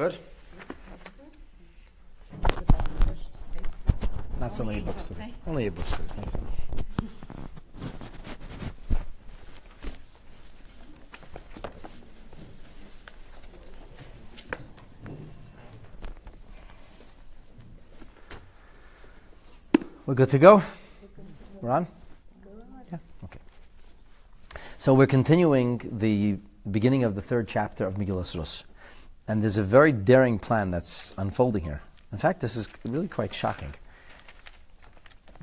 Good? Not so many books today. Only 8 books today. Thanks. We're good to go? We're on? Yeah? Okay. So we're continuing the beginning of the 3rd chapter of Megillat Ruth. And there's a very daring plan that's unfolding here. In fact, this is really quite shocking.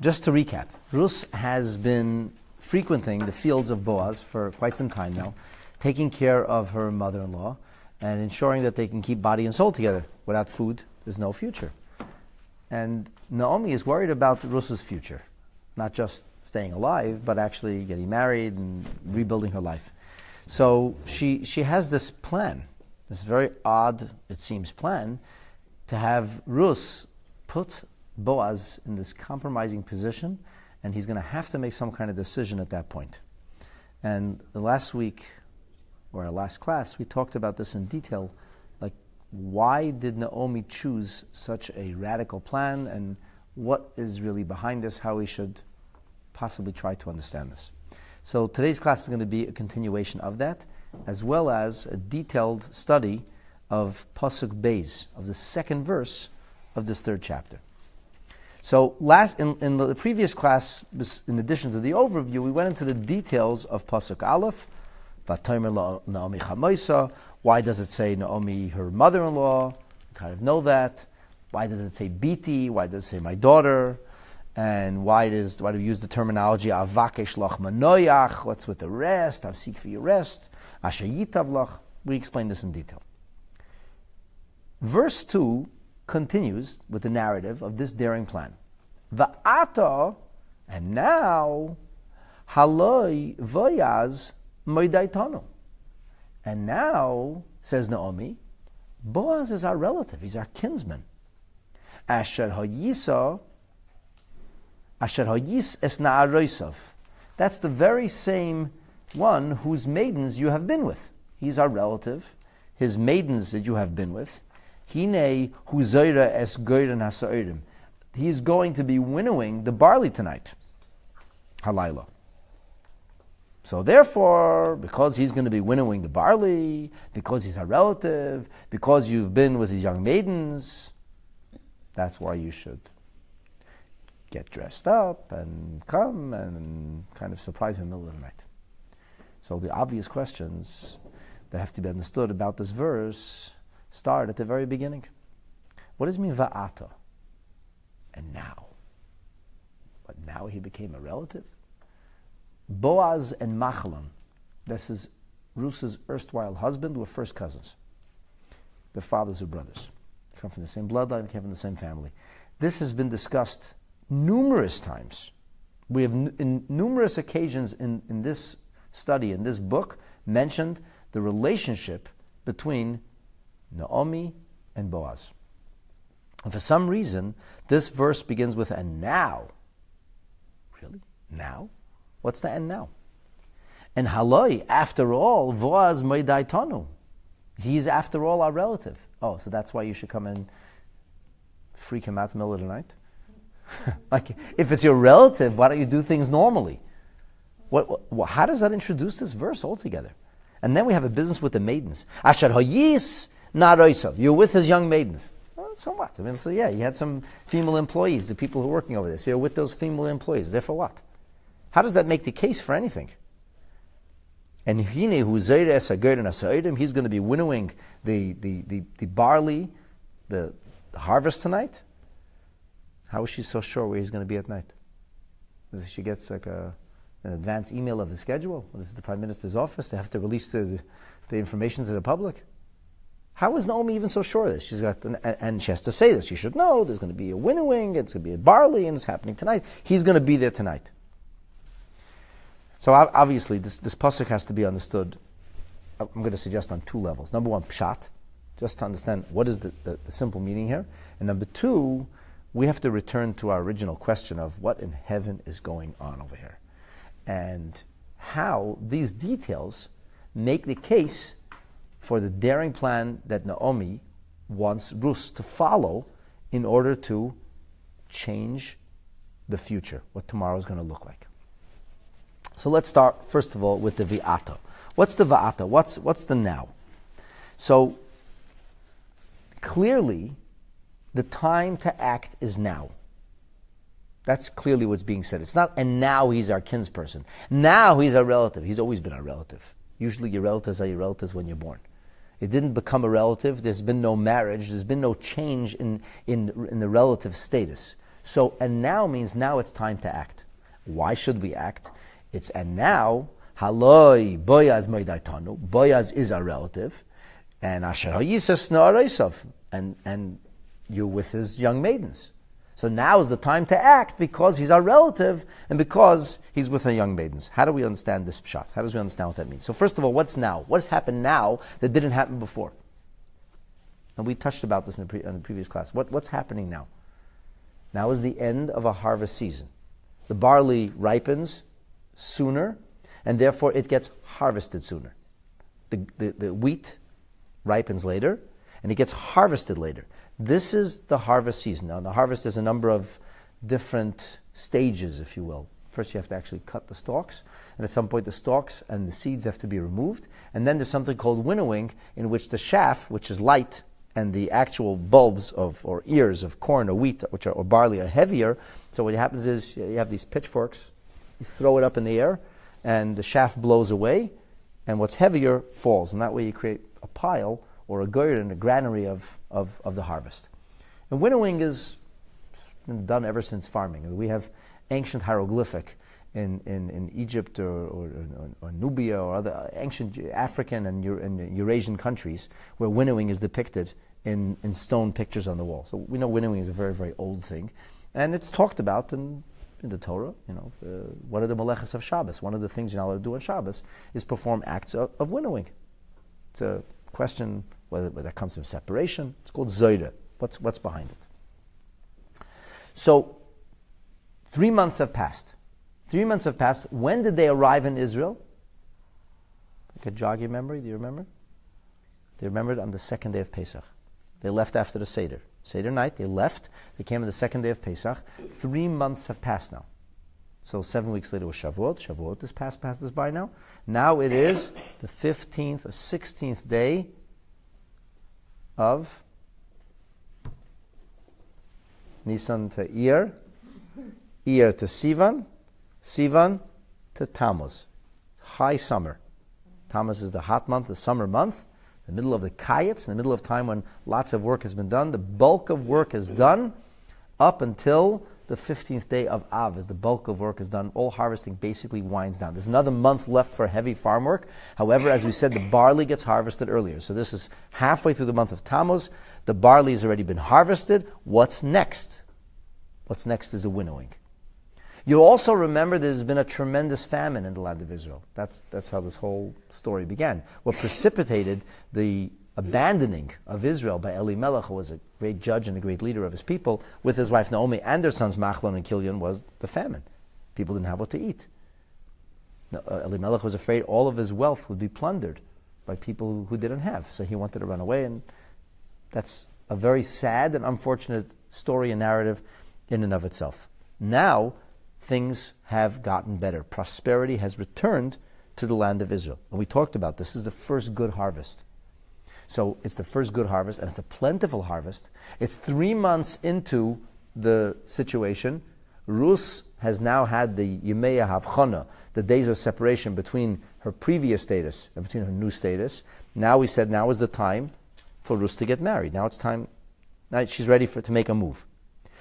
Just to recap, Ruth has been frequenting the fields of Boaz for quite some time now, taking care of her mother-in-law and ensuring that they can keep body and soul together. Without food, there's no future. And Naomi is worried about Ruth's future, not just staying alive, but actually getting married and rebuilding her life. So she has this plan, this very odd, it seems, plan to have Ruth put Boaz in this compromising position, and he's going to have to make some kind of decision at that point. And last week, or our last class, we talked about this in detail. Like, why did Naomi choose such a radical plan, and what is really behind this, how we should possibly try to understand this. So today's class is going to be a continuation of that, as well as a detailed study of Pasuk Beis, of the 2nd verse of this 3rd chapter. So in the previous class, in addition to the overview, we went into the details of Pasuk Aleph, V'tomer Naomi Chamoisa. Why does it say Naomi, her mother-in-law? We kind of know that. Why does it say Biti? Why does it say my daughter? And why do we use the terminology Avakesh lach manoyach? What's with the rest? I'll seek for your rest. Asher yitav lach. We explained this in detail. Verse 2 continues with the narrative of this daring plan. Va'ata, and now, haloi voyaz moidaitanu. And now, says Naomi, Boaz is our relative. He's our kinsman. Asher hayisa, asher hayis es na'aroisav. That's the very same one whose maidens you have been with. He's our relative. His maidens that you have been with. Hine huzoira es goyren hasa'orim. He's going to be winnowing the barley tonight. Halayla. So therefore, because he's going to be winnowing the barley, because he's a relative, because you've been with his young maidens, that's why you should get dressed up and come and kind of surprise him in the middle of the night. So the obvious questions that have to be understood about this verse start at the very beginning. What does it mean, va'ata? And now? But now he became a relative? Boaz and Machlon, this is Ruth's erstwhile husband, were first cousins. Their fathers are brothers. They come from the same bloodline, they came from the same family. This has been discussed numerous times. We have, in numerous occasions in this study, in this book, mentioned the relationship between Naomi and Boaz. And for some reason, this verse begins with "and now." Really? Now? What's the "and now"? And haloi, after all, Boaz moidaitanu. He's after all our relative. Oh, so that's why you should come and freak him out in the middle of the night? Like, if it's your relative, why don't you do things normally? How does that introduce this verse altogether? And then we have a business with the maidens. Asher hayis na'aroisav. You're with his young maidens. Well, so what? I mean, so yeah, you had some female employees, the people who are working over there. So you're with those female employees. There for what? How does that make the case for anything? And hine hu zeire es hagoyren hasa'orim. He's going to be winnowing the barley, the harvest tonight. How is she so sure where he's going to be at night? She gets like an advance email of the schedule. This is the Prime Minister's office. They have to release the information to the public. How is Naomi even so sure of this? She's got, and she has to say this. You should know there's going to be a winnowing, it's going to be a barley, and it's happening tonight. He's going to be there tonight. So obviously, this pasuk has to be understood. I'm going to suggest on 2 levels. Number 1, pshat, just to understand what is the simple meaning here. And number 2, we have to return to our original question of what in heaven is going on over here, and how these details make the case for the daring plan that Naomi wants Ruth to follow in order to change the future, what tomorrow is going to look like. So let's start, first of all, with the V'ata. What's the V'ata? What's the now? So, clearly, the time to act is now. That's clearly what's being said. It's not, and now he's our kinsperson. Now he's our relative. He's always been our relative. Usually your relatives are your relatives when you're born. It didn't become a relative. There's been no marriage. There's been no change in the relative status. So, and now means now it's time to act. Why should we act? It's, and now, haloi Boaz moidaitanu. Boaz is our relative. And asher ha'yisas na'areisav. And you're with his young maidens. So now is the time to act because he's our relative and because he's with our young maidens. How do we understand this pshat? How do we understand what that means? So first of all, what's now? What has happened now that didn't happen before? And we touched about this in the previous class. What's happening now? Now is the end of a harvest season. The barley ripens sooner and therefore it gets harvested sooner. The wheat ripens later and it gets harvested later. This is the harvest season. Now, in the harvest, there's a number of different stages, if you will. First, you have to actually cut the stalks, and at some point, the stalks and the seeds have to be removed. And then there's something called winnowing, in which the chaff, which is light, and the actual bulbs or ears of corn or wheat, or barley, are heavier. So what happens is you have these pitchforks, you throw it up in the air, and the chaff blows away, and what's heavier falls, and that way you create a pile or a gourd and a granary of the harvest. And winnowing has been done ever since farming. We have ancient hieroglyphic in Egypt or Nubia or other ancient African and Eurasian countries where winnowing is depicted in stone pictures on the wall. So we know winnowing is a very, very old thing. And it's talked about in the Torah. One of the malechas of Shabbos, one of the things you're not allowed to do on Shabbos is perform acts of winnowing. It's a question whether that comes from separation. It's called zoyda. What's behind it? So, 3 months have passed. 3 months have passed. When did they arrive in Israel? Could jog your memory? Do you remember? They remembered on the second day of Pesach. They left after the Seder. Seder night, they left. They came on the second day of Pesach. 3 months have passed now. So 7 weeks later was Shavuot. Shavuot is passed us by now. Now it is the 15th or 16th day of Nisan to Iyar, Iyar to Sivan, Sivan to Tammuz. High summer. Tammuz is the hot month, the summer month, the middle of the Kayetz, in the middle of time when lots of work has been done. The bulk of work is done up until the 15th day of Av, as the bulk of work is done. All harvesting basically winds down. There's another month left for heavy farm work. However, as we said, the barley gets harvested earlier. So this is halfway through the month of Tammuz. The barley has already been harvested. What's next? What's next is the winnowing. You'll also remember there's been a tremendous famine in the land of Israel. That's how this whole story began. What precipitated the abandoning of Israel by Elimelech, who was a great judge and a great leader of his people, with his wife Naomi and their sons Machlon and Kilion, was the famine. People didn't have what to eat. Elimelech was afraid all of his wealth would be plundered by people who didn't have. So he wanted to run away, and that's a very sad and unfortunate story and narrative in and of itself. Now, things have gotten better. Prosperity has returned to the land of Israel. And we talked about this is the first good harvest. So it's the first good harvest, and it's a plentiful harvest. It's 3 months into the situation. Ruth has now had the Yemei Havchana, the days of separation between her previous status and between her new status. Now we said now is the time for Ruth to get married. Now it's time. Now she's ready to make a move.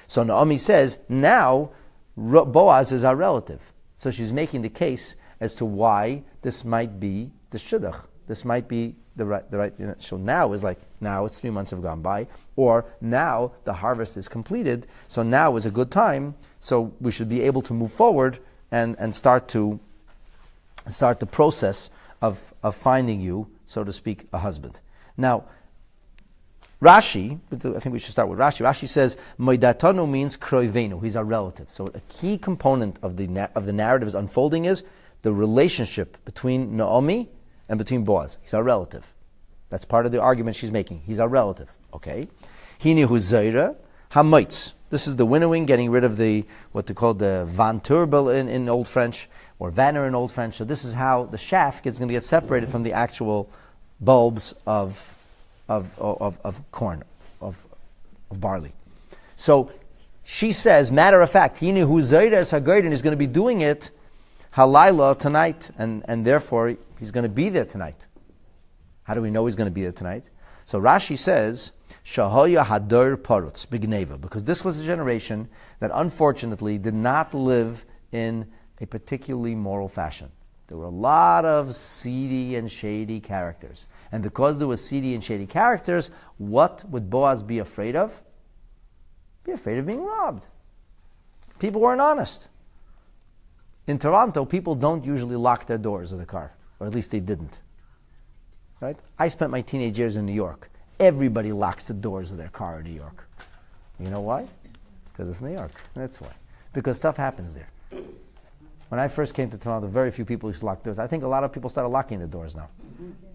So Naomi says, now Boaz is our relative. So she's making the case as to why this might be the shidduch. This might be the right. So now is like, now it's 3 months have gone by, or now the harvest is completed. So now is a good time. So we should be able to move forward and start the process of finding you, so to speak, a husband. Now, Rashi, I think we should start with Rashi. Rashi says, Moidatanu means kroivenu, he's our relative. So a key component of the narrative's unfolding is the relationship between Naomi and between Boaz. He's our relative. That's part of the argument she's making. He's our relative. Okay. Hini hu zayra hamitz. This is the winnowing, getting rid of what they call the van turbel in Old French, or vanner in Old French. So this is how the shaft is going to get separated from the actual bulbs of corn, of barley. So she says, matter of fact, Hini hu zayra sagoydin is going to be doing it halayla tonight, and therefore he's going to be there tonight. How do we know he's going to be there tonight? So Rashi says, Shahoya Hadar Parutz Bigneva, because this was a generation that unfortunately did not live in a particularly moral fashion. There were a lot of seedy and shady characters. And because there were seedy and shady characters, what would Boaz be afraid of? Be afraid of being robbed. People weren't honest. In Toronto, people don't usually lock their doors of the car, or at least they didn't. Right? I spent my teenage years in New York. Everybody locks the doors of their car in New York. You know why? Because it's New York. That's why. Because stuff happens there. When I first came to Toronto, very few people used to lock doors. I think a lot of people started locking the doors now.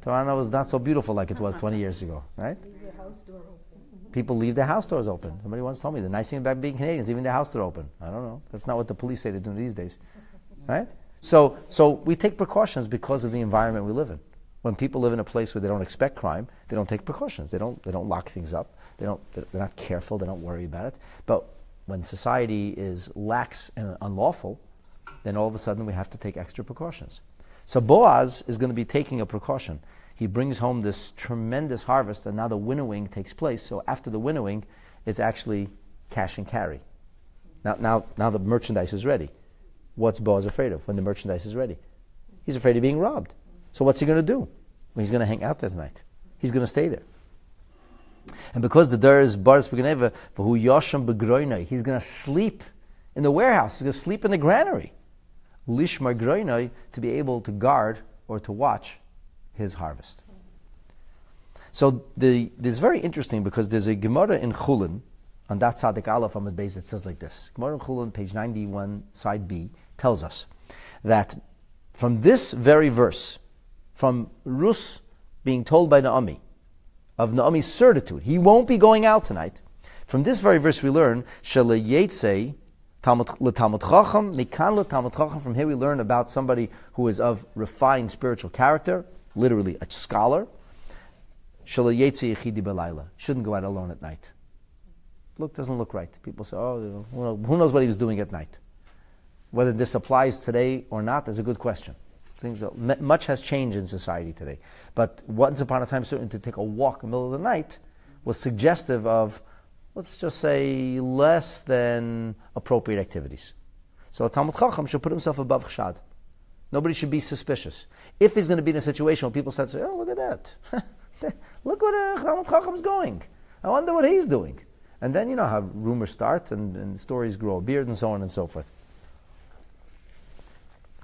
Toronto was not so beautiful like it was 20 years ago, right? Leave your house door open. People leave their house doors open. Somebody once told me the nice thing about being Canadian is leaving their house door open. I don't know. That's not what the police say they're doing these days, right? So we take precautions because of the environment we live in. When people live in a place where they don't expect crime, they don't take precautions. They don't lock things up. They're not careful. They don't worry about it. But when society is lax and unlawful, then all of a sudden we have to take extra precautions. So Boaz is going to be taking a precaution. He brings home this tremendous harvest, and now the winnowing takes place. So after the winnowing, it's actually cash and carry. Now the merchandise is ready. What's Boaz afraid of when the merchandise is ready? He's afraid of being robbed. So what's he going to do? Well, he's going to hang out there tonight. He's going to stay there. And because the door is baris b'gneva, v'hu yasham b'groinai, he's going to sleep in the warehouse. He's going to sleep in the granary. Lishmar groinai, to be able to guard or to watch his harvest. So this is very interesting because there's a Gemara in Chulin, on that Tzadik Aleph Amud Beis, that says like this. Gemara in Chulin, page 91, side B, tells us that from this very verse, from Ruth being told by Naomi of Naomi's certitude, he won't be going out tonight. From this very verse we learn, Shele Yetzei L'Talmud Chacham, Mikan L'Talmud Chacham. From here we learn about somebody who is of refined spiritual character, literally a scholar. Shele Yetzei Yechidi B'Layla, shouldn't go out alone at night. Doesn't look right. People say, who knows what he was doing at night? Whether this applies today or not is a good question. Much has changed in society today. But once upon a time, certainly to take a walk in the middle of the night was suggestive of, let's just say, less than appropriate activities. So a Talmud Chacham should put himself above chshad. Nobody should be suspicious. If he's going to be in a situation where people start to say, oh, look at that. Look where the Talmud Chacham is going. I wonder what he's doing. And then you know how rumors start and stories grow a beard and so on and so forth.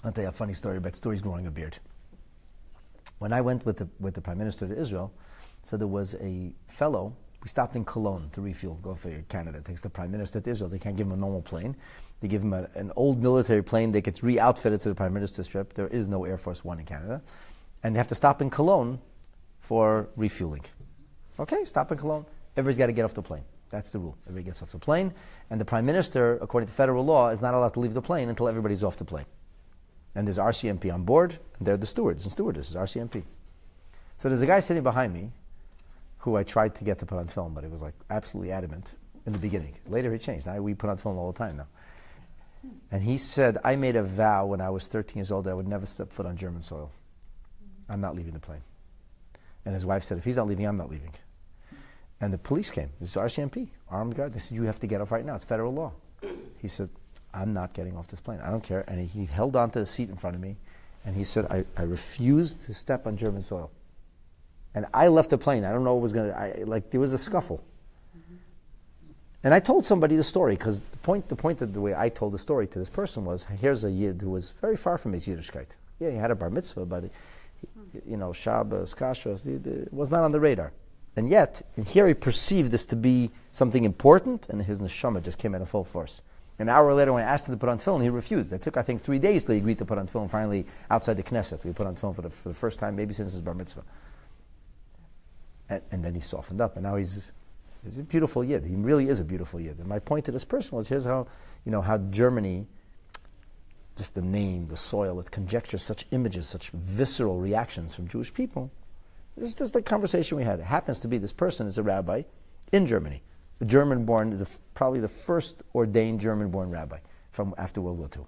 I'll tell you a funny story about stories growing a beard. When I went with the Prime Minister to Israel, so there was a fellow, we stopped in Cologne to refuel, go for Canada. It takes the Prime Minister to Israel. They can't give him a normal plane. They give him an old military plane that gets re-outfitted to the Prime Minister's trip. There is no Air Force One in Canada. And they have to stop in Cologne for refueling. Okay, stop in Cologne. Everybody's got to get off the plane. That's the rule. Everybody gets off the plane. And the Prime Minister, according to federal law, is not allowed to leave the plane until everybody's off the plane. And there's RCMP on board, and they're the stewards and stewardesses, RCMP. So there's a guy sitting behind me who I tried to get to put on film, but he was like absolutely adamant in the beginning. Later he changed. Now we put on film all the time now. And he said, I made a vow when I was 13 years old that I would never step foot on German soil. I'm not leaving the plane. And his wife said, if he's not leaving, I'm not leaving. And the police came. This is RCMP, armed guard. They said, you have to get off right now. It's federal law. He said, I'm not getting off this plane. I don't care. And he held onto the seat in front of me, and he said, I refused to step on German soil. And I left the plane. I don't know what was going to, there was a scuffle. Mm-hmm. And I told somebody the story, because the point of the way I told the story to this person was, here's a Yid who was very far from his Yiddishkeit. Yeah, he had a bar mitzvah, but, Shabbos, Kashrus, it was not on the radar. And yet, here he perceived this to be something important, and his neshama just came out in full force. An hour later, when I asked him to put on film, he refused. It took, I think, 3 days till he agreed to put on film. Finally, outside the Knesset, we put on film for the first time, maybe since his bar mitzvah. And then he softened up, and now he's He's a beautiful Yid. He really is a beautiful Yid. And my point to this person was, here's how, how Germany, just the name, the soil, it conjectures such images, such visceral reactions from Jewish people. This is just the conversation we had. It happens to be this person is a rabbi in Germany. A German-born, probably the first ordained German-born rabbi from after World War II.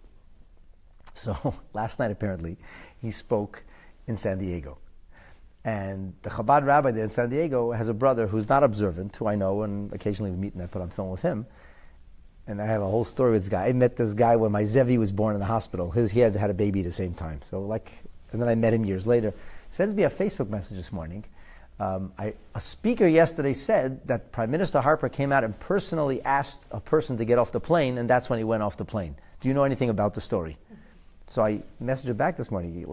So last night, apparently, he spoke in San Diego. And the Chabad rabbi there in San Diego has a brother who's not observant, who I know, and occasionally we meet and I put on film with him. And I have a whole story with this guy. I met this guy when my Zevi was born in the hospital. He had a baby at the same time. And then I met him years later. He sends me a Facebook message this morning. A speaker yesterday said that Prime Minister Harper came out and personally asked a person to get off the plane, and that's when he went off the plane. Do you know anything about the story? So I messaged her back this morning,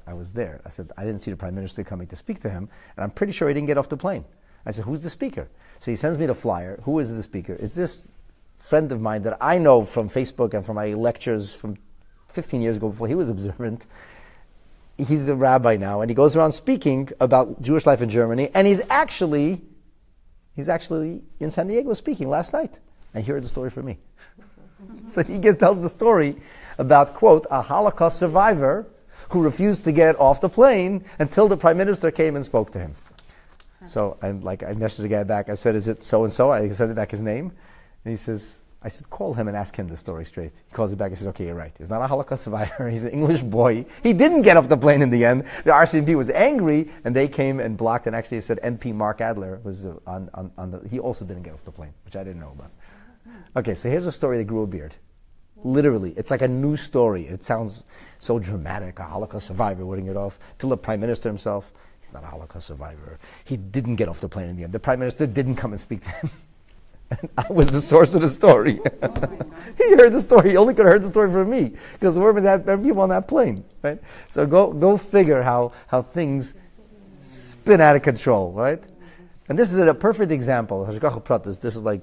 I was there. I said, I didn't see the Prime Minister coming to speak to him, and I'm pretty sure he didn't get off the plane. I said, who's the speaker? So he sends me the flyer. Who is the speaker? It's this friend of mine that I know from Facebook and from my lectures from 15 years ago before he was observant. He's a rabbi now, and he goes around speaking about Jewish life in Germany, and he's actually in San Diego speaking last night. And he heard the story from me. So he tells the story about, quote, a Holocaust survivor who refused to get off the plane until the Prime Minister came and spoke to him. So I messaged the guy back. I said, is it so-and-so? I sent back his name. And he says, I said, call him and ask him the story straight. He calls it back and says, okay, you're right. He's not a Holocaust survivor. He's an English boy. He didn't get off the plane in the end. The RCMP was angry, and they came and blocked, and actually said MP Mark Adler was he also didn't get off the plane, which I didn't know about. Okay, so here's a story that grew a beard. Literally, it's like a new story. It sounds so dramatic, a Holocaust survivor wouldn't get off, till the Prime Minister himself, he's not a Holocaust survivor. He didn't get off the plane in the end. The Prime Minister didn't come and speak to him. And I was the source of the story. He heard the story. He only could have heard the story from me, because there were people on that plane, right? So go figure how things spin out of control, right? And this is a perfect example. This is like,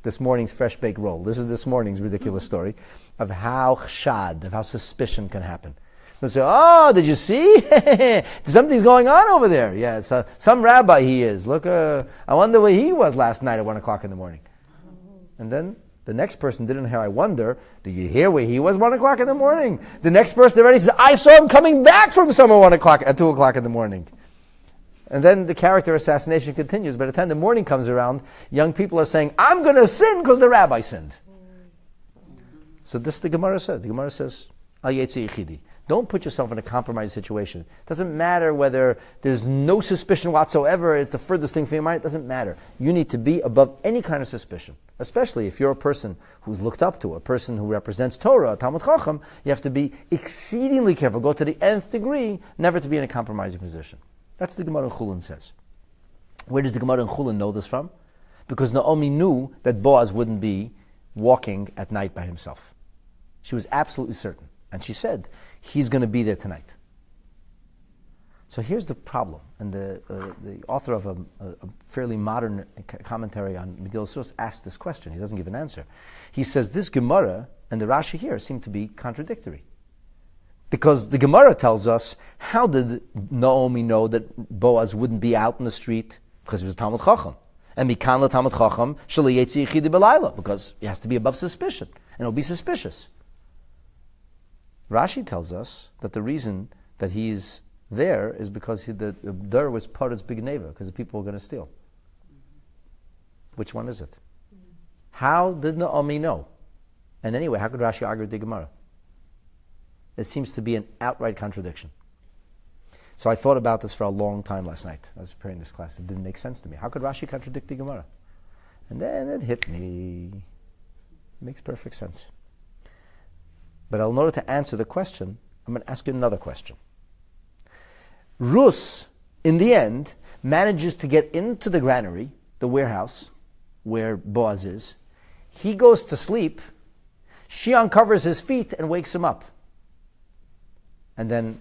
this morning's fresh baked roll. This is this morning's ridiculous story of how chshad, of how suspicion can happen. They'll say, oh, did you see? Something's going on over there. Yes, some rabbi he is. Look, I wonder where he was last night at 1 o'clock in the morning. And then the next person didn't hear, I wonder, did you hear where he was 1 o'clock in the morning? The next person already says, I saw him coming back from somewhere 1 o'clock at 2 o'clock in the morning. And then the character assassination continues. By the time the morning comes around, young people are saying, I'm going to sin because the rabbi sinned. So this the Gemara says. The Gemara says, Al Yetzi Yichidi. Don't put yourself in a compromised situation. It doesn't matter whether there's no suspicion whatsoever, it's the furthest thing from your mind, it doesn't matter. You need to be above any kind of suspicion. Especially if you're a person who's looked up to, a person who represents Torah, a Talmud Chacham, you have to be exceedingly careful, go to the nth degree, never to be in a compromising position. That's the Gemara in Chulin says. Where does the Gemara in Chulin know this from? Because Naomi knew that Boaz wouldn't be walking at night by himself. She was absolutely certain. And she said, he's going to be there tonight. So here's the problem. And the author of a fairly modern commentary on Megillat Ruth asked this question. He doesn't give an answer. He says, this Gemara and the Rashi here seem to be contradictory. Because the Gemara tells us, how did Naomi know that Boaz wouldn't be out in the street? Because he was Talmud Chacham. And Mikan la Talmud Chacham, Shelo Yetzi Yichidi B'Layla, because he has to be above suspicion. And it'll be suspicious. Rashi tells us that the reason that he's there is because the Dur was Parad's big neighbor, because the people were going to steal. Which one is it? How did Naomi know? And anyway, how could Rashi argue with the Gemara? It seems to be an outright contradiction. So I thought about this for a long time last night. I was preparing this class. It didn't make sense to me. How could Rashi contradict the Gemara? And then it hit me. It makes perfect sense. But in order to answer the question, I'm going to ask you another question. Ruth, in the end, manages to get into the granary, the warehouse, where Boaz is. He goes to sleep. She uncovers his feet and wakes him up. And then,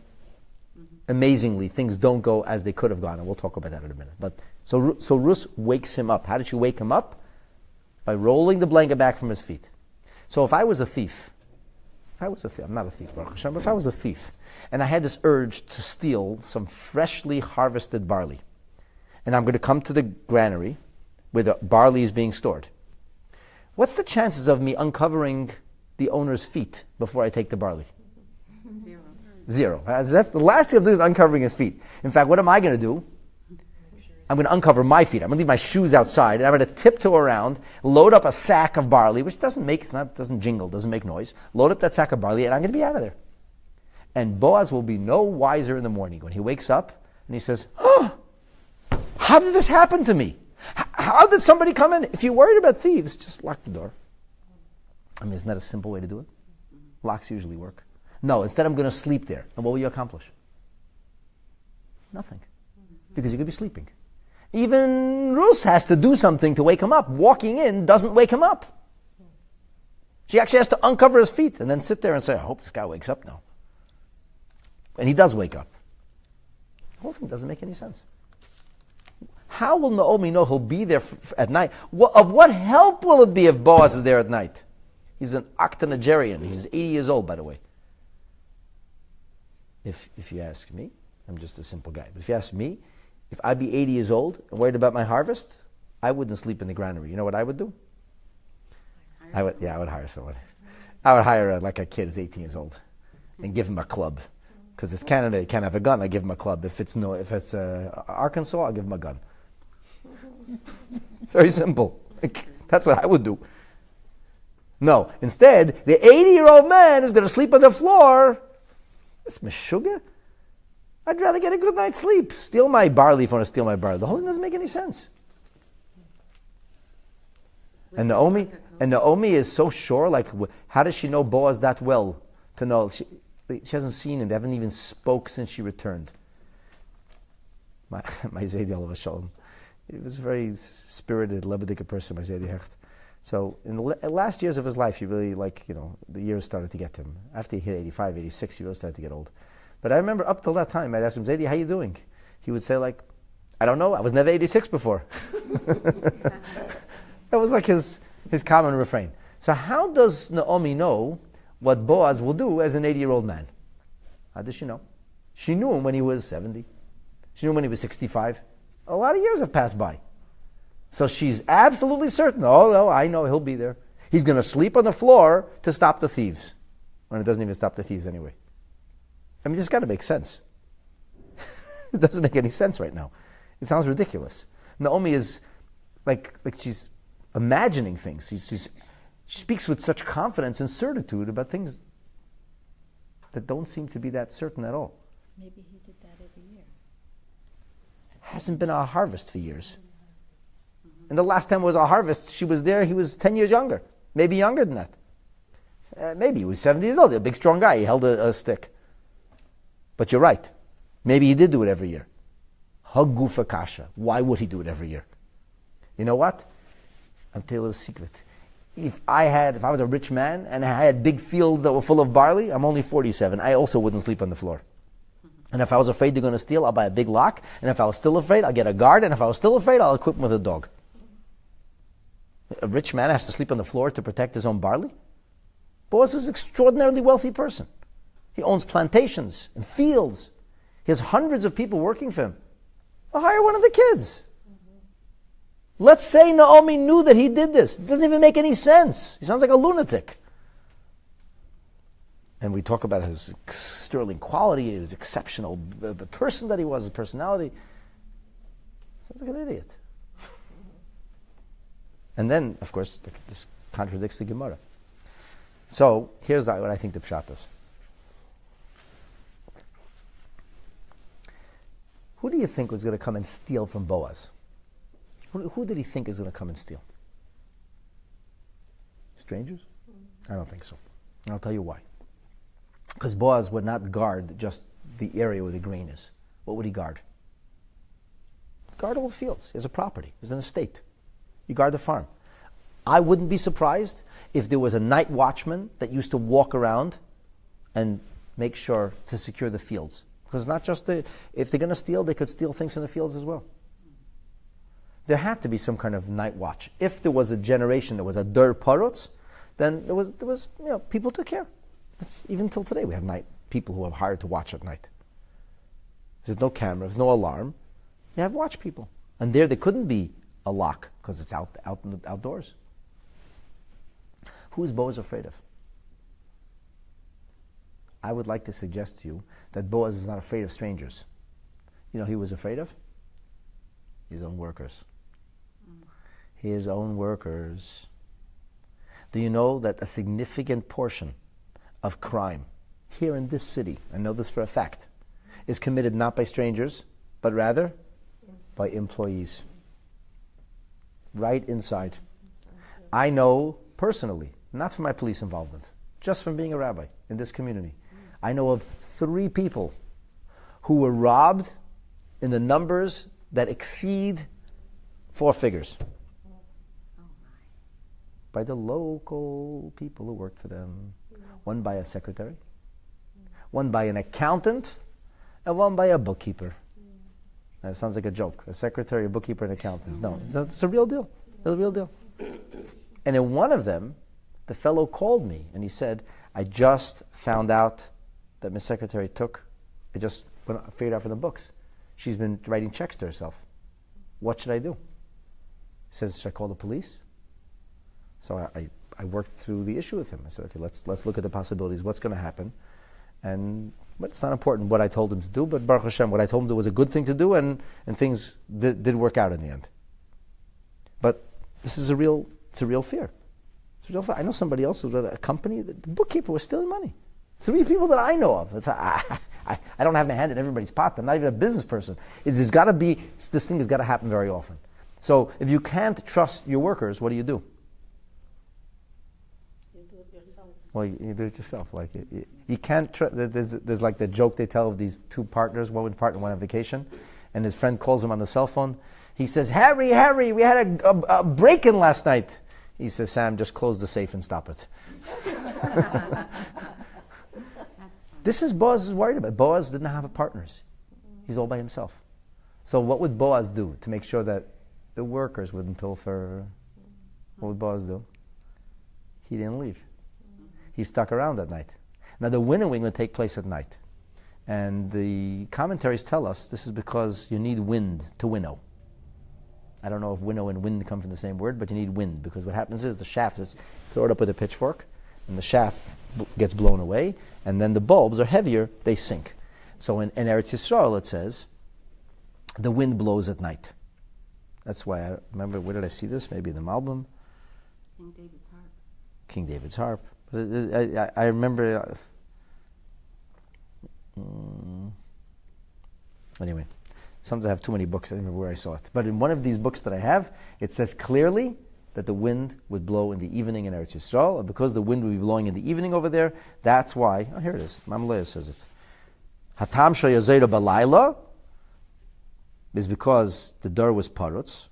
amazingly, things don't go as they could have gone. And we'll talk about that in a minute. But so Ruth wakes him up. How did she wake him up? By rolling the blanket back from his feet. So if I was a thief, I'm not a thief, Baruch Hashem, but if I was a thief, and I had this urge to steal some freshly harvested barley, and I'm going to come to the granary, where the barley is being stored. What's the chances of me uncovering the owner's feet before I take the barley? Zero. That's the last thing I'm doing is uncovering his feet. In fact, what am I going to do? I'm going to uncover my feet. I'm going to leave my shoes outside, and I'm going to tiptoe around, load up a sack of barley, which doesn't jingle, doesn't make noise. Load up that sack of barley, and I'm going to be out of there. And Boaz will be no wiser in the morning when he wakes up and he says, "Oh, how did this happen to me? How did somebody come in?" If you're worried about thieves, just lock the door. I mean, isn't that a simple way to do it? Locks usually work. No, instead I'm going to sleep there. And what will you accomplish? Nothing. Because you could be sleeping. Even Ruth has to do something to wake him up. Walking in doesn't wake him up. She actually has to uncover his feet and then sit there and say, "I hope this guy wakes up now." And he does wake up. The whole thing doesn't make any sense. How will Naomi know he'll be there at night? Of what help will it be if Boaz is there at night? He's an octogenarian. He's 80 years old, by the way. If you ask me, I'm just a simple guy. But if you ask me, if I'd be 80 years old and worried about my harvest, I wouldn't sleep in the granary. You know what I would do? I would hire someone. I would hire like a kid who's 18 years old and give him a club. Because it's Canada, you can't have a gun. I give him a club. If it's Arkansas, I'll give him a gun. Very simple. That's what I would do. No, instead, the 80-year-old man is going to sleep on the floor. It's meshuggah. I'd rather get a good night's sleep. Steal my barley if you want to steal my barley. The whole thing doesn't make any sense. And Naomi is so sure. Like, how does she know Boaz that well to know? She hasn't seen him. They haven't even spoke since she returned. My Zaydi Olav Shalom. He was a very spirited, lebedika person, my Zaydi Hecht. So in the last years of his life, he really, the years started to get to him. After he hit 85, 86, he really started to get old. But I remember up till that time, I'd ask him, "Zaydi, how you doing?" He would say, "I don't know. I was never 86 before." That was like his common refrain. So how does Naomi know what Boaz will do as an 80-year-old man? How does she know? She knew him when he was 70. She knew him when he was 65. A lot of years have passed by. So she's absolutely certain, "Oh, no, I know he'll be there. He's going to sleep on the floor to stop the thieves." When it doesn't even stop the thieves anyway. I mean, this got to make sense. It doesn't make any sense right now. It sounds ridiculous. Naomi is like she's imagining things. She speaks with such confidence and certitude about things that don't seem to be that certain at all. Maybe he did that every year. Hasn't been a harvest for years. And the last time it was a harvest, she was there, he was 10 years younger. Maybe younger than that. Maybe he was 70 years old, a big strong guy. He held a stick. But you're right. Maybe he did do it every year. Hagufa kasha. Why would he do it every year? You know what? I'll tell you a secret. If I was a rich man and I had big fields that were full of barley, I'm only 47. I also wouldn't sleep on the floor. And if I was afraid they're going to steal, I'll buy a big lock. And if I was still afraid, I'll get a guard. And if I was still afraid, I'll equip him with a dog. A rich man has to sleep on the floor to protect his own barley? Boaz is an extraordinarily wealthy person. He owns plantations and fields. He has hundreds of people working for him. I'll hire one of the kids. Let's say Naomi knew that he did this. It doesn't even make any sense. He sounds like a lunatic. And we talk about his sterling quality, his exceptional person that he was, his personality. Sounds like an idiot. And then, of course, this contradicts the Gemara. So, here's what I think the pshat is. Who do you think was going to come and steal from Boaz? Who did he think is going to come and steal? Strangers? I don't think so. And I'll tell you why. Because Boaz would not guard just the area where the grain is. What would he guard? Guard all the fields. He has a property. He has an estate. You guard the farm. I wouldn't be surprised if there was a night watchman that used to walk around and make sure to secure the fields. Because it's not just if they're going to steal, they could steal things from the fields as well. There had to be some kind of night watch. If there was a generation that was a dur parotz, then there was people took care. Even till today, we have people who have hired to watch at night. There's no camera, there's no alarm. You have watch people. And there couldn't be a lock because it's outdoors. Who is Boaz afraid of? I would like to suggest to you that Boaz was not afraid of strangers. You know who he was afraid of? His own workers. His own workers. Do you know that a significant portion of crime here in this city, I know this for a fact, is committed not by strangers, but rather by employees. Right inside. I know personally, not from my police involvement, just from being a rabbi in this community, I know of 3 people who were robbed in the numbers that exceed 4 figures. By the local people who worked for them. One by a secretary, one by an accountant, and one by a bookkeeper. That sounds like a joke. A secretary, a bookkeeper, an accountant. No, it's a real deal. It's a real deal. And in one of them, the fellow called me and he said, I just found out that my secretary I just figured out from the books. She's been writing checks to herself. What should I do? He says, should I call the police? So I worked through the issue with him. I said, okay, let's look at the possibilities. What's going to happen? But it's not important what I told him to do, but Baruch Hashem, what I told him to do was a good thing to do, and things did work out in the end. But this is a real fear. It's a real fear. I know somebody else, a company, the bookkeeper was stealing money. 3 people that I know of. I don't have my hand in everybody's pot. I'm not even a business person. This thing has got to happen very often. So if you can't trust your workers, what do? Well, you do it yourself. Like you can't. There's like the joke they tell of these 2 partners. One with partner, one on vacation, and his friend calls him on the cell phone. He says, "Harry, we had a break-in last night." He says, "Sam, just close the safe and stop it." This is Boaz is worried about. Boaz didn't have partners. He's all by himself. So what would Boaz do to make sure that the workers wouldn't pilfer? What would Boaz do? He didn't leave. He stuck around at night. Now the winnowing would take place at night. And the commentaries tell us this is because you need wind to winnow. I don't know if winnow and wind come from the same word, but you need wind, because what happens is the shaft is, throw it up with a pitchfork, and the shaft gets blown away, and then the bulbs are heavier, they sink. So in Eretz Yisrael it says, the wind blows at night. That's why I remember, where did I see this? Maybe in the Malbim. King David's harp. I remember. Anyway, sometimes I have too many books. I don't remember where I saw it. But in one of these books that I have, it says clearly that the wind would blow in the evening in Eretz Yisrael, and because the wind would be blowing in the evening over there, that's why. Oh, here it is. Mamleah says it. Hatam shayazera balayla is because the door was parutz.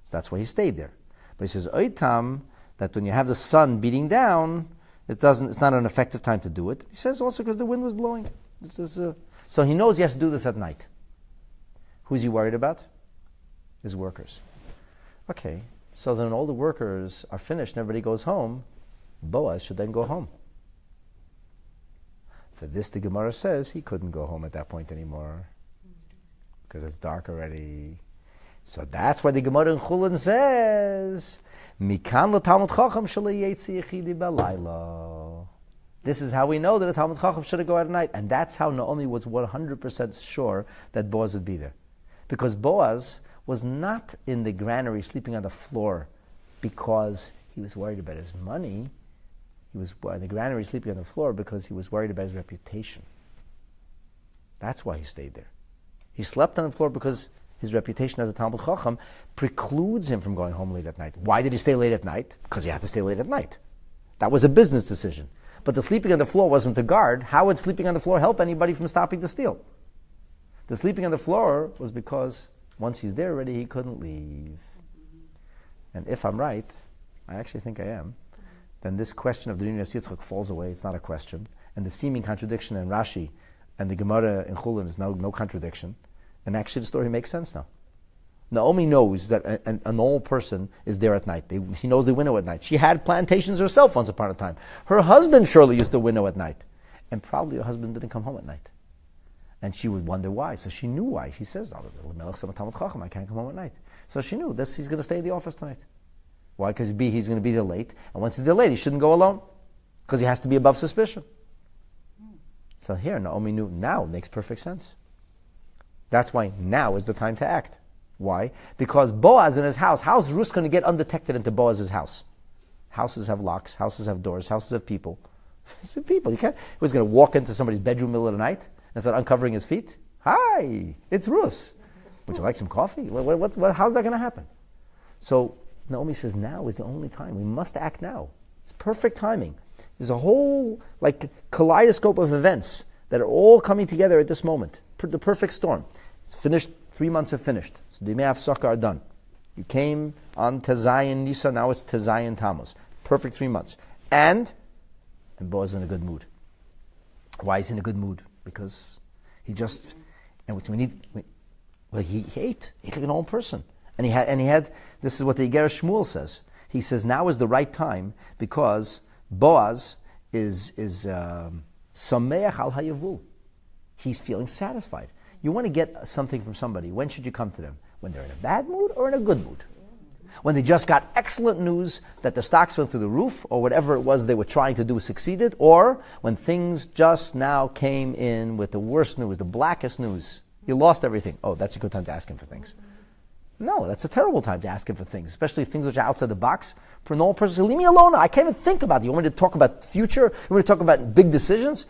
So that's why he stayed there. But he says oitam, that when you have the sun beating down, it's not an effective time to do it. He says also because the wind was blowing. So he knows he has to do this at night. Who's he worried about? His workers. Okay, so then when all the workers are finished and everybody goes home, Boaz should then go home. For this, the Gemara says he couldn't go home at that point anymore because it's dark already. So that's why the Gemara in Chulin says, Mikan l'Talmud Chacham shelo yetzi yechidi b'layla. This is how we know that a Talmud Chacham should go out at night. And that's how Naomi was 100% sure that Boaz would be there. Because Boaz was not in the granary sleeping on the floor because he was worried about his money. He was in the granary sleeping on the floor because he was worried about his reputation. That's why he stayed there. He slept on the floor because his reputation as a Talmud Chacham precludes him from going home late at night. Why did he stay late at night? Because he had to stay late at night. That was a business decision. But the sleeping on the floor wasn't to guard. How would sleeping on the floor help anybody from stopping the steal? The sleeping on the floor was because once he's there already, he couldn't leave. And if I'm right, I actually think I am, then this question of the Dunya Yitzchak falls away. It's not a question. And the seeming contradiction in Rashi and the Gemara in Chulin is no contradiction. And actually the story makes sense now. Naomi knows that a normal person is there at night. She knows they winnow at night. She had plantations herself once upon a time. Her husband surely used to winnow at night. And probably her husband didn't come home at night. And she would wonder why. So she knew why. She says, I can't come home at night. So she knew this. He's going to stay in the office tonight. Why? Because he's going to be there late. And once he's there late, he shouldn't go alone. Because he has to be above suspicion. So here, Naomi knew now it makes perfect sense. That's why now is the time to act. Why? Because Boaz in his house, how's Ruth going to get undetected into Boaz's house? Houses have locks, houses have doors, houses have people. It's people. You can't. He was going to walk into somebody's bedroom middle of the night and start uncovering his feet. Hi, it's Ruth. Would you like some coffee? How's that going to happen? So Naomi says now is the only time. We must act now. It's perfect timing. There's a whole kaleidoscope of events that are all coming together at this moment. The perfect storm. It's finished. 3 months have finished. So the Yemei Hafsaka are done. You came on Tezayin Nisa, now it's Tezayin Tammuz. Perfect 3 months. And Boaz is in a good mood. Why is he in a good mood? Because he just, and he ate. He ate like an old person. And he had, this is what the Iger Shmuel says. He says now is the right time because Boaz is Sameach al hayavul. He's feeling satisfied. You want to get something from somebody, when should you come to them? When they're in a bad mood or in a good mood? When they just got excellent news that the stocks went through the roof, or whatever it was they were trying to do succeeded, or when things just now came in with the worst news, the blackest news. You lost everything. Oh, that's a good time to ask him for things. No, that's a terrible time to ask him for things, especially things which are outside the box. For a normal person, say, leave me alone. I can't even think about it. You want me to talk about the future? You want me to talk about big decisions?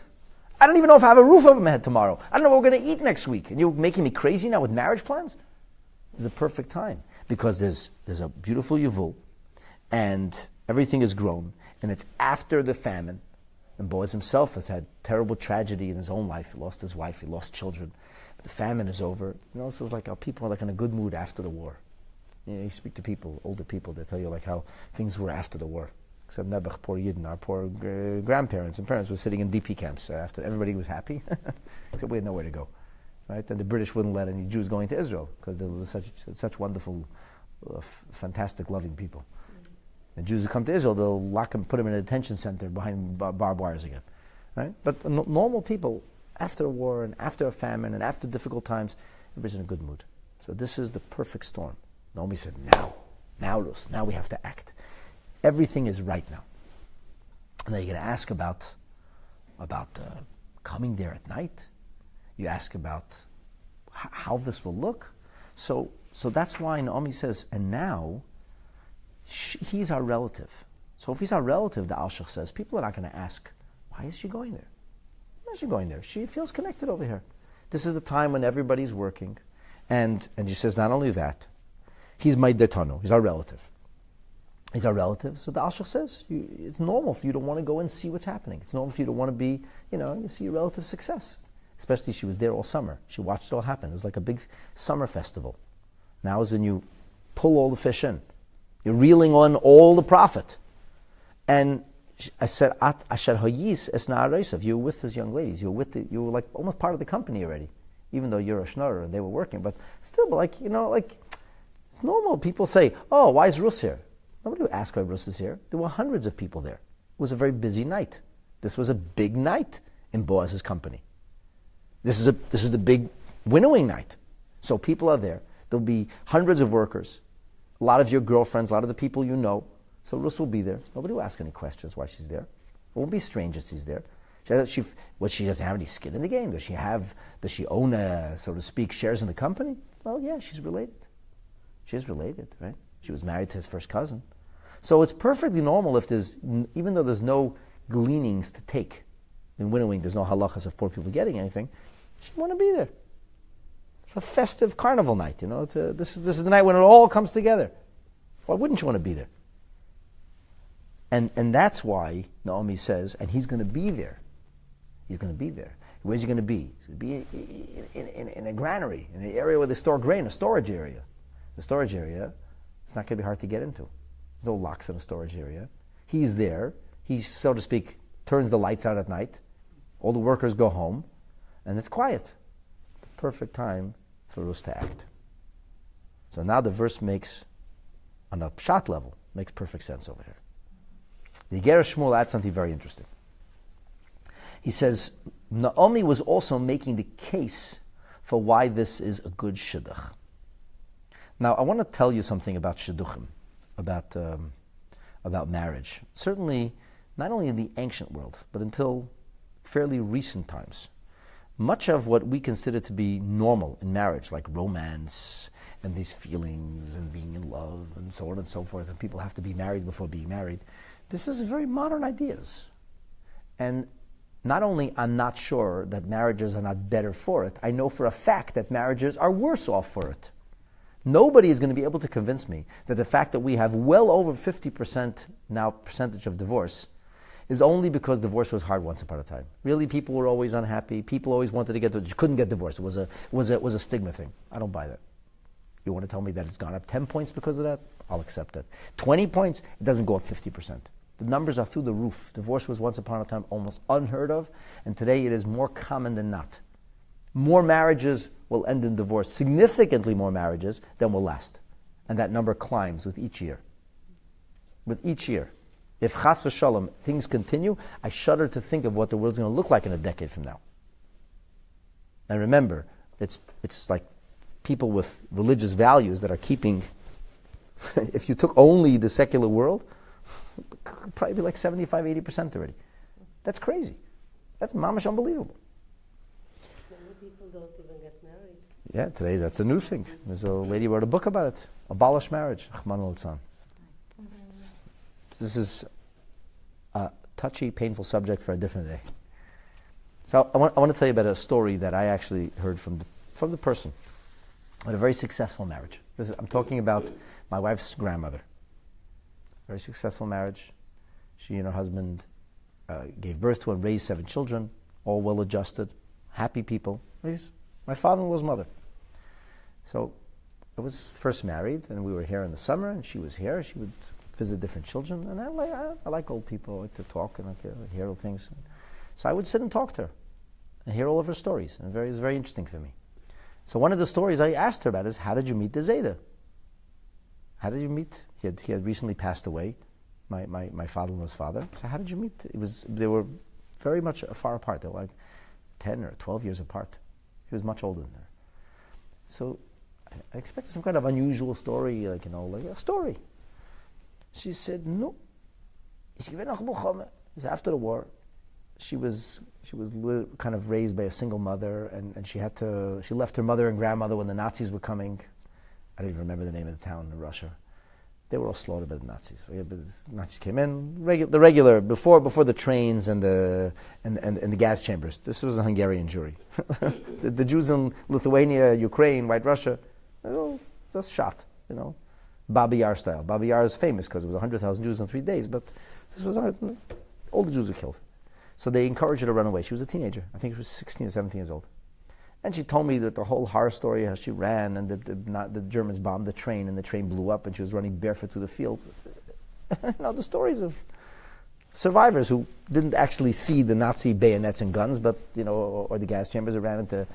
I don't even know if I have a roof over my head tomorrow. I don't know what we're going to eat next week. And you're making me crazy now with marriage plans? It's the perfect time. Because there's a beautiful Yavul, and everything is grown, and it's after the famine. And Boaz himself has had terrible tragedy in his own life. He lost his wife, he lost children. But the famine is over. This is like how people are like in a good mood after the war. You speak to people, older people, they tell you like how things were after the war. Except Nebuch, poor Yidden, our poor grandparents and parents were sitting in DP camps after everybody was happy, except we had nowhere to go. Right? And the British wouldn't let any Jews go into Israel because they were such wonderful, fantastic, loving people. The Jews who come to Israel, they'll lock them, put them in a detention center behind barbed wires again. Right? But normal people, after a war and after a famine and after difficult times, everybody's in a good mood. So this is the perfect storm. Naomi said, now, Ruth, now we have to act. Everything is right now. And then you're going to ask about coming there at night. You ask about how this will look. So that's why Naomi says, and now, he's our relative. So if he's our relative, the Alshach says, people are not going to ask, why is she going there? Why is she going there? She feels connected over here. This is the time when everybody's working. And she says, not only that, he's my detano, he's our relative. He's our relative. So the Alshach says, it's normal for you to want to go and see what's happening. It's normal for you to want to be, you see your relative's success. Especially she was there all summer. She watched it all happen. It was like a big summer festival. Now is when you pull all the fish in. You're reeling on all the profit. And I said, Asher Hayis Esna Reisav. You're with these young ladies. You were like almost part of the company already. Even though you're a schnorrer and they were working. But still, it's normal. People say, oh, why is Ruth here? Nobody would ask why Ruth is here. There were hundreds of people there. It was a very busy night. This was a big night in Boaz's company. This is the big winnowing night. So people are there. There'll be hundreds of workers, a lot of your girlfriends, a lot of the people you know. So Ruth will be there. Nobody will ask any questions why she's there. It won't be strange that she's there. She doesn't have any skin in the game. Does she own, so to speak, shares in the company? Well, yeah, she's related. She's related, right? She was married to his first cousin. So it's perfectly normal even though there's no gleanings to take in winnowing, there's no halachas of poor people getting anything, she'd want to be there. It's a festive carnival night, this is the night when it all comes together. Why wouldn't you want to be there? And that's why Naomi says, and he's going to be there. He's going to be there. Where's he going to be? He's going to be in a granary, in an area where they store grain, a storage area. The storage area, it's not going to be hard to get into. There's no locks in a storage area. He's there. He, so to speak, turns the lights out at night. All the workers go home, and it's quiet. The perfect time for Ruth to act. So now the verse makes, on the pshat level, makes perfect sense over here. The Iger Shmuel adds something very interesting. He says, Naomi was also making the case for why this is a good shidduch. Now, I want to tell you something about shidduchim, about marriage. Certainly, not only in the ancient world, but until fairly recent times. Much of what we consider to be normal in marriage, like romance and these feelings and being in love and so on and so forth, and people have to be married before being married, this is very modern ideas. And not only I'm not sure that marriages are not better for it, I know for a fact that marriages are worse off for it. Nobody is going to be able to convince me that the fact that we have well over 50% now percentage of divorce is only because divorce was hard once upon a time. Really, people were always unhappy. People always wanted to get divorced. You couldn't get divorced. It was a stigma thing. I don't buy that. You want to tell me that it's gone up 10 points because of that? I'll accept that. 20 points, it doesn't go up 50%. The numbers are through the roof. Divorce was once upon a time almost unheard of, and today it is more common than not. More marriages will end in divorce, significantly more marriages than will last. And that number climbs with each year. With each year. If chas v'shalom, things continue, I shudder to think of what the world's going to look like in a decade from now. And remember, it's like people with religious values that are keeping, if you took only the secular world, it could probably be like 75, 80% already. That's crazy. That's mamash unbelievable. Many people don't even get married. Yeah, today that's a new thing. There's a lady who wrote a book about it. Abolish marriage. Rahman al-Litzan. This is a touchy, painful subject for a different day. So I want to tell you about a story that I actually heard from the person with a very successful marriage. I'm talking about my wife's grandmother. Very successful marriage. She and her husband gave birth to and raised 7 children, all well-adjusted, happy people. My father-in-law's mother. So I was first married, and we were here in the summer, and she was here. She would visit different children, and I like old people. I like to talk and hear things. So I would sit and talk to her and hear all of her stories, and it was very interesting for me. So one of the stories I asked her about is, how did you meet the Zayda? How did you meet? He had recently passed away, my father-in-law's father. So how did you meet? They were very much far apart. They were like 10 or 12 years apart. He was much older than her. So I expected some kind of unusual story, like a story. She said, no. It was after the war. She was kind of raised by a single mother, and she left her mother and grandmother when the Nazis were coming. I don't even remember the name of the town in Russia. They were all slaughtered by the Nazis. The Nazis came in, the regular, before the trains and the gas chambers. This was a Hungarian Jewry. the Jews in Lithuania, Ukraine, White Russia, they were all just shot, Babi Yar style. Babi Yar is famous because it was 100,000 Jews in 3 days, but this was all the Jews were killed. So they encouraged her to run away. She was a teenager. I think she was 16 or 17 years old. And she told me that the whole horror story, how she ran and the Germans bombed the train and the train blew up and she was running barefoot through the fields. The stories of survivors who didn't actually see the Nazi bayonets and guns, but, or the gas chambers, that ran into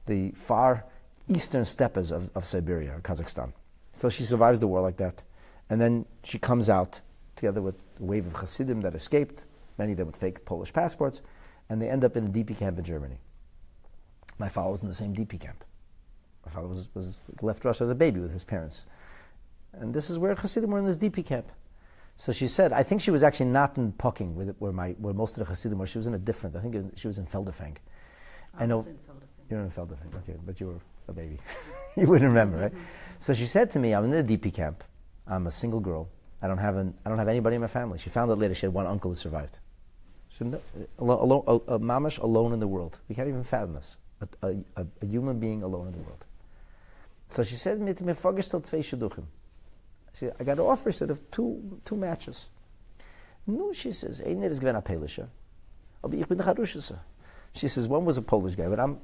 the far eastern steppes of Siberia or Kazakhstan. So she survives the war like that. And then she comes out together with a wave of Hasidim that escaped, many of them with fake Polish passports, and they end up in a DP camp in Germany. My father was in the same DP camp. My father was left Russia as a baby with his parents. And this is where Hasidim were in this DP camp. So she said, I think she was actually not in Poking, where most of the Hasidim were. She was in a different, I think she was in Feldafang. I know. You're in Feldafang, okay, but you were a baby. You wouldn't remember, right? So she said to me, I'm in the DP camp. I'm a single girl. I don't have anybody in my family. She found out later she had one uncle who survived. She said, a mamash alone in the world. We can't even fathom this. A human being alone in the world. So she said to me, I got an offer, she said, of two matches. No, she says, she says, one was a Polish guy, but I'm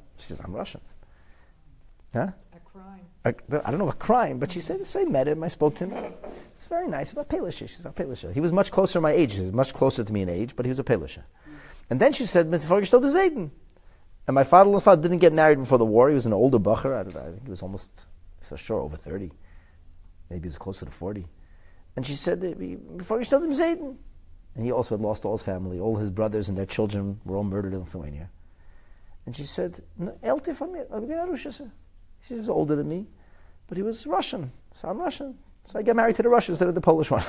Russian. Huh? A crime. I don't know a crime, but she said, I met him, I spoke to him. It's very nice. About Pelisha. She's a Pelisha. He was much closer to my age. He was much closer to me in age, but he was a Pelisha. And then she said, and my father-in-law's father didn't get married before the war. He was an older bacher. I think he was almost, for sure, over 30. Maybe he was closer to 40. And she said, before you told him Zayden. And he also had lost all his family. All his brothers and their children were all murdered in Lithuania. And she said, she was older than me, but he was Russian. So I'm Russian. So I get married to the Russian instead of the Polish one.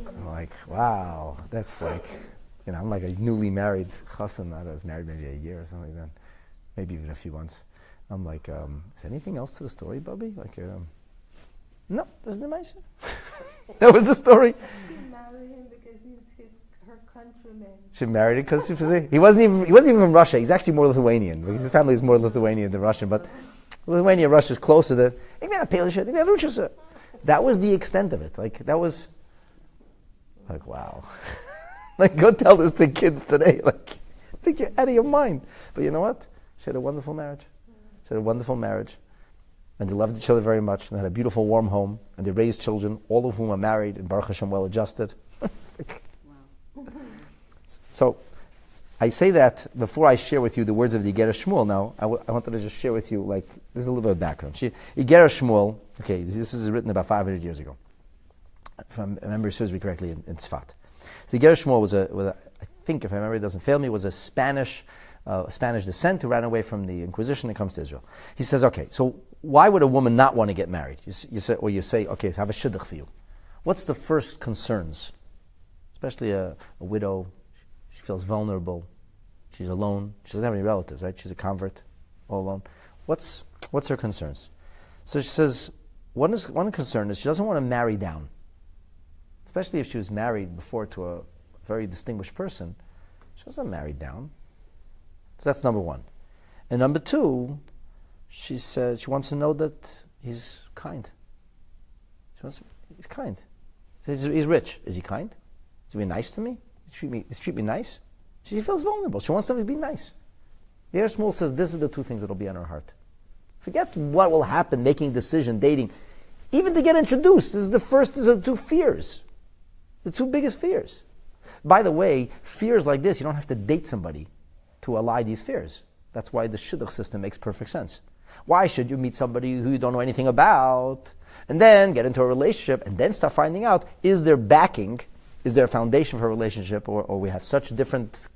I'm like, wow, that's like, I'm like a newly married chassan. I was married maybe a year or something like that, maybe even a few months. I'm like, is anything else to the story, Bubby? Like, no, there's no answer. That was the story. She married him because he's her countryman. She married him because he wasn't even from Russia. He's actually more Lithuanian. His family is more Lithuanian than Russian, but Lithuania and Russia is closer to. That was the extent of it. Like that was. Like wow. Like go tell this to kids today. Like I think you're out of your mind. But you know what? She had a wonderful marriage. She had a wonderful marriage. And they loved each other very much, and they had a beautiful, warm home, and they raised children, all of whom are married, and Baruch Hashem well-adjusted. Wow. So, I say that before I share with you the words of the Iger Shmuel. Now, I wanted to just share with you, like, this is a little bit of background. Iger Shmuel, okay, this is written about 500 years ago. If I remember serves me correctly, in Tzfat. So Iger Shmuel was I think, if my memory doesn't fail me, was a Spanish descent who ran away from the Inquisition and comes to Israel. He says, okay, so why would a woman not want to get married? You say, okay, have a shidduch for you. What's the first concerns? Especially a widow, she feels vulnerable, she's alone, she doesn't have any relatives, right? She's a convert, all alone. What's her concerns? So she says, one concern is she doesn't want to marry down. Especially if she was married before to a very distinguished person, she doesn't marry down. So that's number one. And number two, she says she wants to know that he's kind. He's kind. He's rich. Is he kind? Is he nice to me? Does he treat me nice? She feels vulnerable. She wants somebody to be nice. The Iger Shmuel says this is the two things that will be on her heart. Forget what will happen, making a decision, dating. Even to get introduced, these are the two fears. The two biggest fears. By the way, fears like this, you don't have to date somebody to allay these fears. That's why the shidduch system makes perfect sense. Why should you meet somebody who you don't know anything about, and then get into a relationship, and then start finding out, is there backing, is there a foundation for a relationship, or we have such different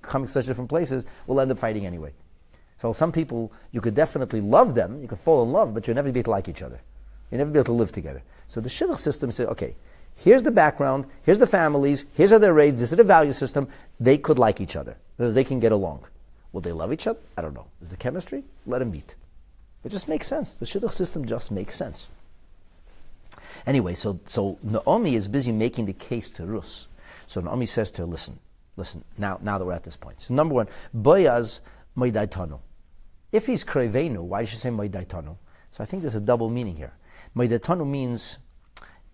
places, we'll end up fighting anyway. So some people, you could definitely love them, you could fall in love, but you'll never be able to like each other. You'll never be able to live together. So the shidduch system said, okay, here's the background, here's the families, here's how they're raised, this is the value system, they could like each other, they can get along. Will they love each other? I don't know. Is the chemistry? Let them meet. It just makes sense. The shidduch system just makes sense. Anyway, so Naomi is busy making the case to Ruth. So Naomi says to her, listen, now that we're at this point. So number one, Boaz moidaitanu. If he's krevenu, why does she say moidaitanu? So I think there's a double meaning here. Moidaitanu means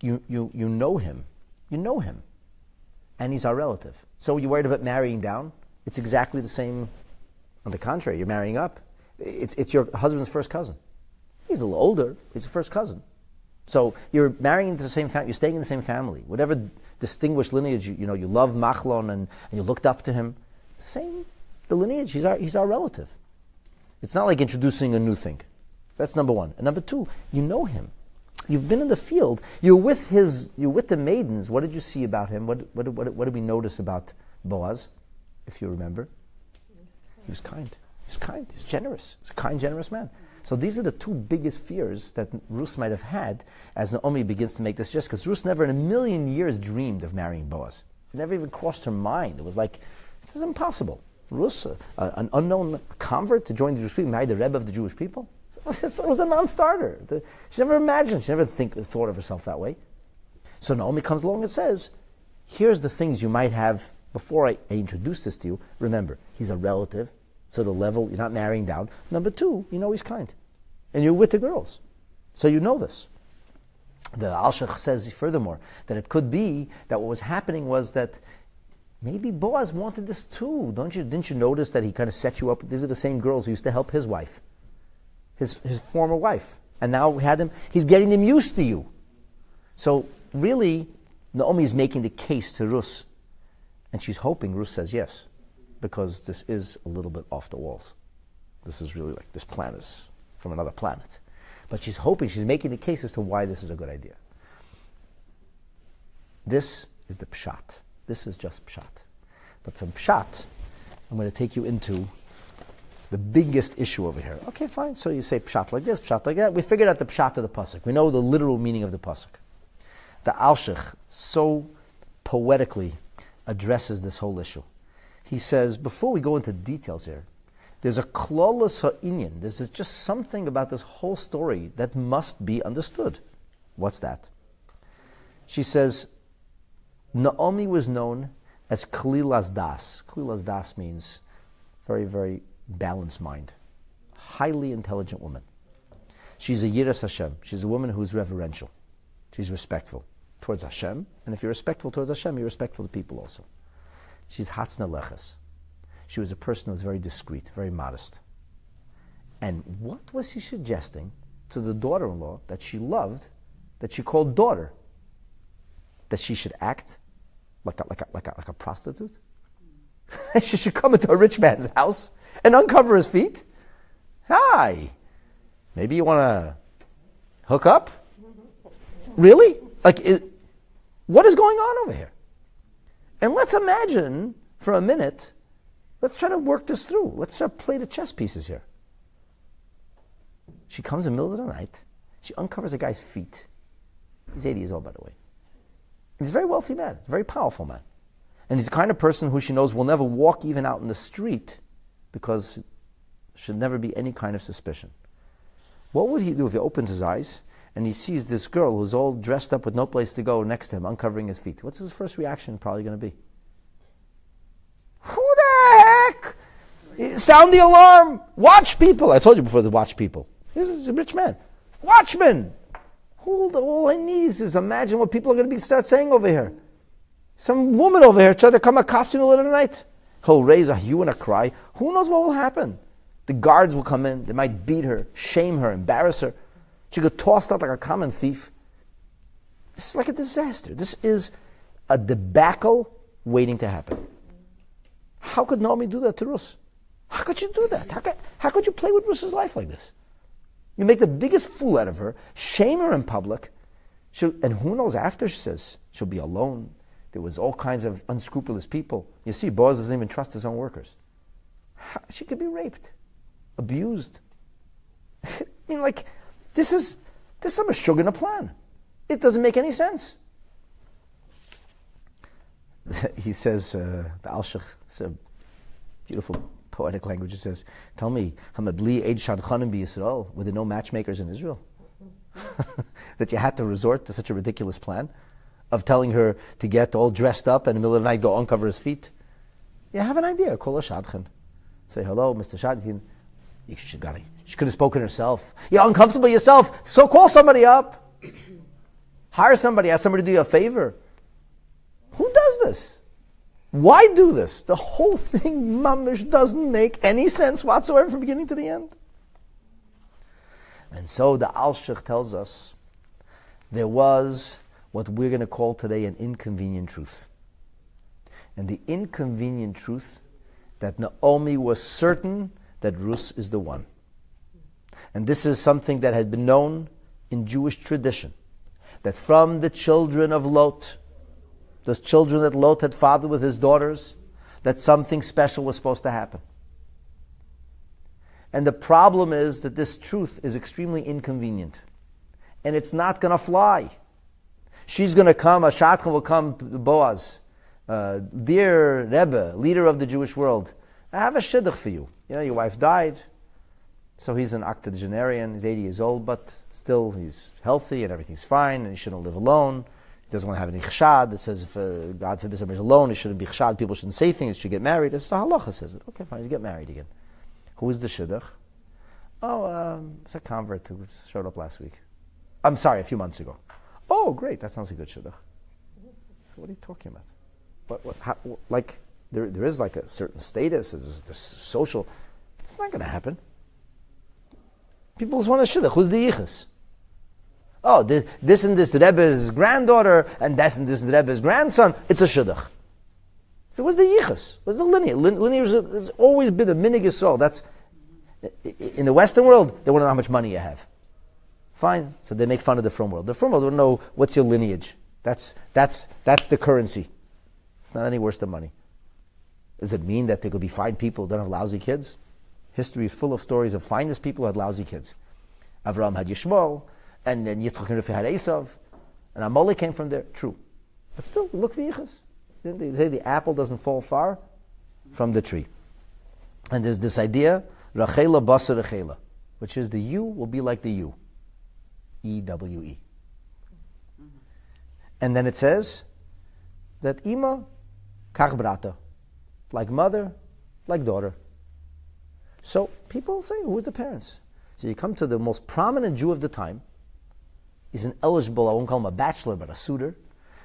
you know him. You know him. And he's our relative. So you're worried about marrying down? It's exactly the same. On the contrary, you're marrying up. It's your husband's first cousin. He's a little older. He's a first cousin. So you're marrying into the same family. You're staying in the same family. Whatever distinguished lineage you love Machlon and you looked up to him. Same the lineage. He's our relative. It's not like introducing a new thing. That's number one. And number two, you know him. You've been in the field. You're with the maidens. What did you see about him? What did we notice about Boaz, if you remember? He was kind. He's kind. He's generous. He's a kind, generous man. So these are the two biggest fears that Ruth might have had as Naomi begins to make this just because Ruth never in a million years dreamed of marrying Boaz. It never even crossed her mind. It was like, this is impossible. Ruth, an unknown convert to join the Jewish people, marry the Rebbe of the Jewish people? It was a non-starter. She never imagined, she never thought of herself that way. So Naomi comes along and says, here's the things you might have, before I introduce this to you, remember, he's a relative, so the level, you're not marrying down. Number two, you know he's kind. And you're with the girls. So you know this. The Al-Shech says furthermore, that it could be that what was happening was that maybe Boaz wanted this too. Didn't you notice that he kind of set you up? These are the same girls who used to help his wife, his former wife. And now he's getting them used to you. So really, Naomi is making the case to Ruth. And she's hoping Ruth says yes, because this is a little bit off the walls. This is really like this plan is from another planet. But she's making the case as to why this is a good idea. This is the pshat. This is just pshat. But from pshat, I'm going to take you into the biggest issue over here. Okay, fine. So you say pshat like this, pshat like that. We figured out the pshat of the pasuk. We know the literal meaning of the pasuk. The Alshich so poetically addresses this whole issue. He says, before we go into details here, there's a klolos ha'inyan. There's just something about this whole story that must be understood. What's that? She says, Naomi was known as Kalilas Das. Kalilas Das means very, very balanced mind. Highly intelligent woman. She's a Yiras Hashem. She's a woman who's reverential. She's respectful towards Hashem. And if you're respectful towards Hashem, you're respectful to people also. She's Hatzna Leches. She was a person who was very discreet, very modest. And what was she suggesting to the daughter-in-law that she loved, that she called daughter? That she should act like a prostitute? She should come into a rich man's house and uncover his feet? Hi. Maybe you want to hook up? Really? What is going on over here? And let's imagine for a minute, let's try to work this through. Let's try to play the chess pieces here. She comes in the middle of the night. She uncovers a guy's feet. He's 80 years old, by the way. He's a very wealthy man, a very powerful man. And he's the kind of person who she knows will never walk even out in the street because there should never be any kind of suspicion. What would he do if he opens his eyes and he sees this girl who's all dressed up with no place to go next to him, uncovering his feet? What's his first reaction probably going to be? Who the heck? Sound the alarm. Watch people. I told you before to watch people. He's a rich man. Watchman. All I need is imagine what people are going to start saying over here. Some woman over here tried to come accost you in the middle of the night. He'll raise a hue and a cry. Who knows what will happen? The guards will come in. They might beat her, shame her, embarrass her. She get tossed out like a common thief. This is like a disaster. This is a debacle waiting to happen. How could Naomi do that to Ruth? How could you do that? How could you play with Ruth's life like this? You make the biggest fool out of her, shame her in public, and who knows after, she says, she'll be alone. There was all kinds of unscrupulous people. You see, Boaz doesn't even trust his own workers. She could be raped, abused. I mean, this is some Meshugana plan. It doesn't make any sense. He says, the Alshich, it's a beautiful poetic language. It says, tell me, Hamabli Eid Shadchanim bi Yisrael, were there no matchmakers in Israel? That you had to resort to such a ridiculous plan of telling her to get all dressed up and in the middle of the night go uncover his feet? You have an idea. Call a Shadchan. Say, hello, Mr. Shadchan. She could have spoken herself. You're uncomfortable yourself, so call somebody up. Hire somebody, ask somebody to do you a favor. Who does this? Why do this? The whole thing, mamish, doesn't make any sense whatsoever from beginning to the end. And so the Alshich tells us there was what we're going to call today an inconvenient truth. And the inconvenient truth that Naomi was certain that Ruth is the one. And this is something that had been known in Jewish tradition, that from the children of Lot, those children that Lot had fathered with his daughters, that something special was supposed to happen. And the problem is that this truth is extremely inconvenient. And it's not going to fly. She's going to come, a Shadchan will come, Boaz, dear Rebbe, leader of the Jewish world, I have a shidduch for you. Your wife died, so he's an octogenarian, he's 80 years old, but still he's healthy and everything's fine, and he shouldn't live alone. He doesn't want to have any chshad. It says if God forbid somebody's alone, he shouldn't be chshad. People shouldn't say things. He should get married. That's the halacha says it. Okay, fine. He's get married again. Who is the shidduch? It's a convert who showed up last week. I'm sorry, a few months ago. Oh, great. That sounds like a good shidduch. What are you talking about? There is like a certain status. There's social. It's not going to happen. People just want a shidduch. Who's the yichus? Oh, this and this Rebbe's granddaughter, and this Rebbe's grandson. It's a shidduch. So what's the yichus? What's the lineage? Lineage has always been a minig yisrael. That's in the Western world. They want to know how much money you have. Fine. So they make fun of the frum world. The frum world don't know what's your lineage. That's the currency. It's not any worse than money. Does it mean that there could be fine people who don't have lousy kids? History is full of stories of finest people who had lousy kids. Avraham had Yishmael, and then Yitzchak and Rivka had Esav, and Amalek came from there. True. But still, look v'yichas. They say the apple doesn't fall far from the tree. And there's this idea, Rachela Basa Rachela, which is the U will be like the U. E-W-E. And then it says that Ima kach brata, like mother, like daughter. So people say, who are the parents? So you come to the most prominent Jew of the time. He's an eligible, I won't call him a bachelor, but a suitor.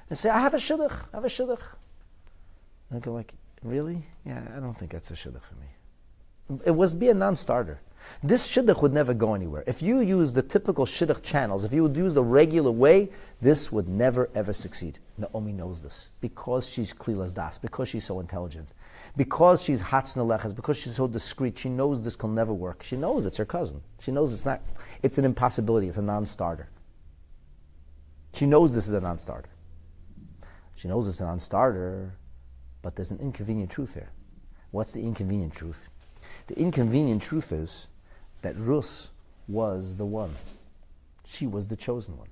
And say, I have a shidduch. And I go like, really? Yeah, I don't think that's a shidduch for me. It was be a non-starter. This shidduch would never go anywhere. If you use the typical shidduch channels, if you would use the regular way, this would never ever succeed. Naomi knows this because she's klilas das, because she's so intelligent, because she's hatzna lechas, because she's so discreet. She knows this can never work. She knows it's her cousin. She knows it's not. It's an impossibility. It's a non-starter. She knows this is a non-starter. She knows it's a non-starter, but there's an inconvenient truth here. What's the inconvenient truth? The inconvenient truth is that Ruth was the one. She was the chosen one.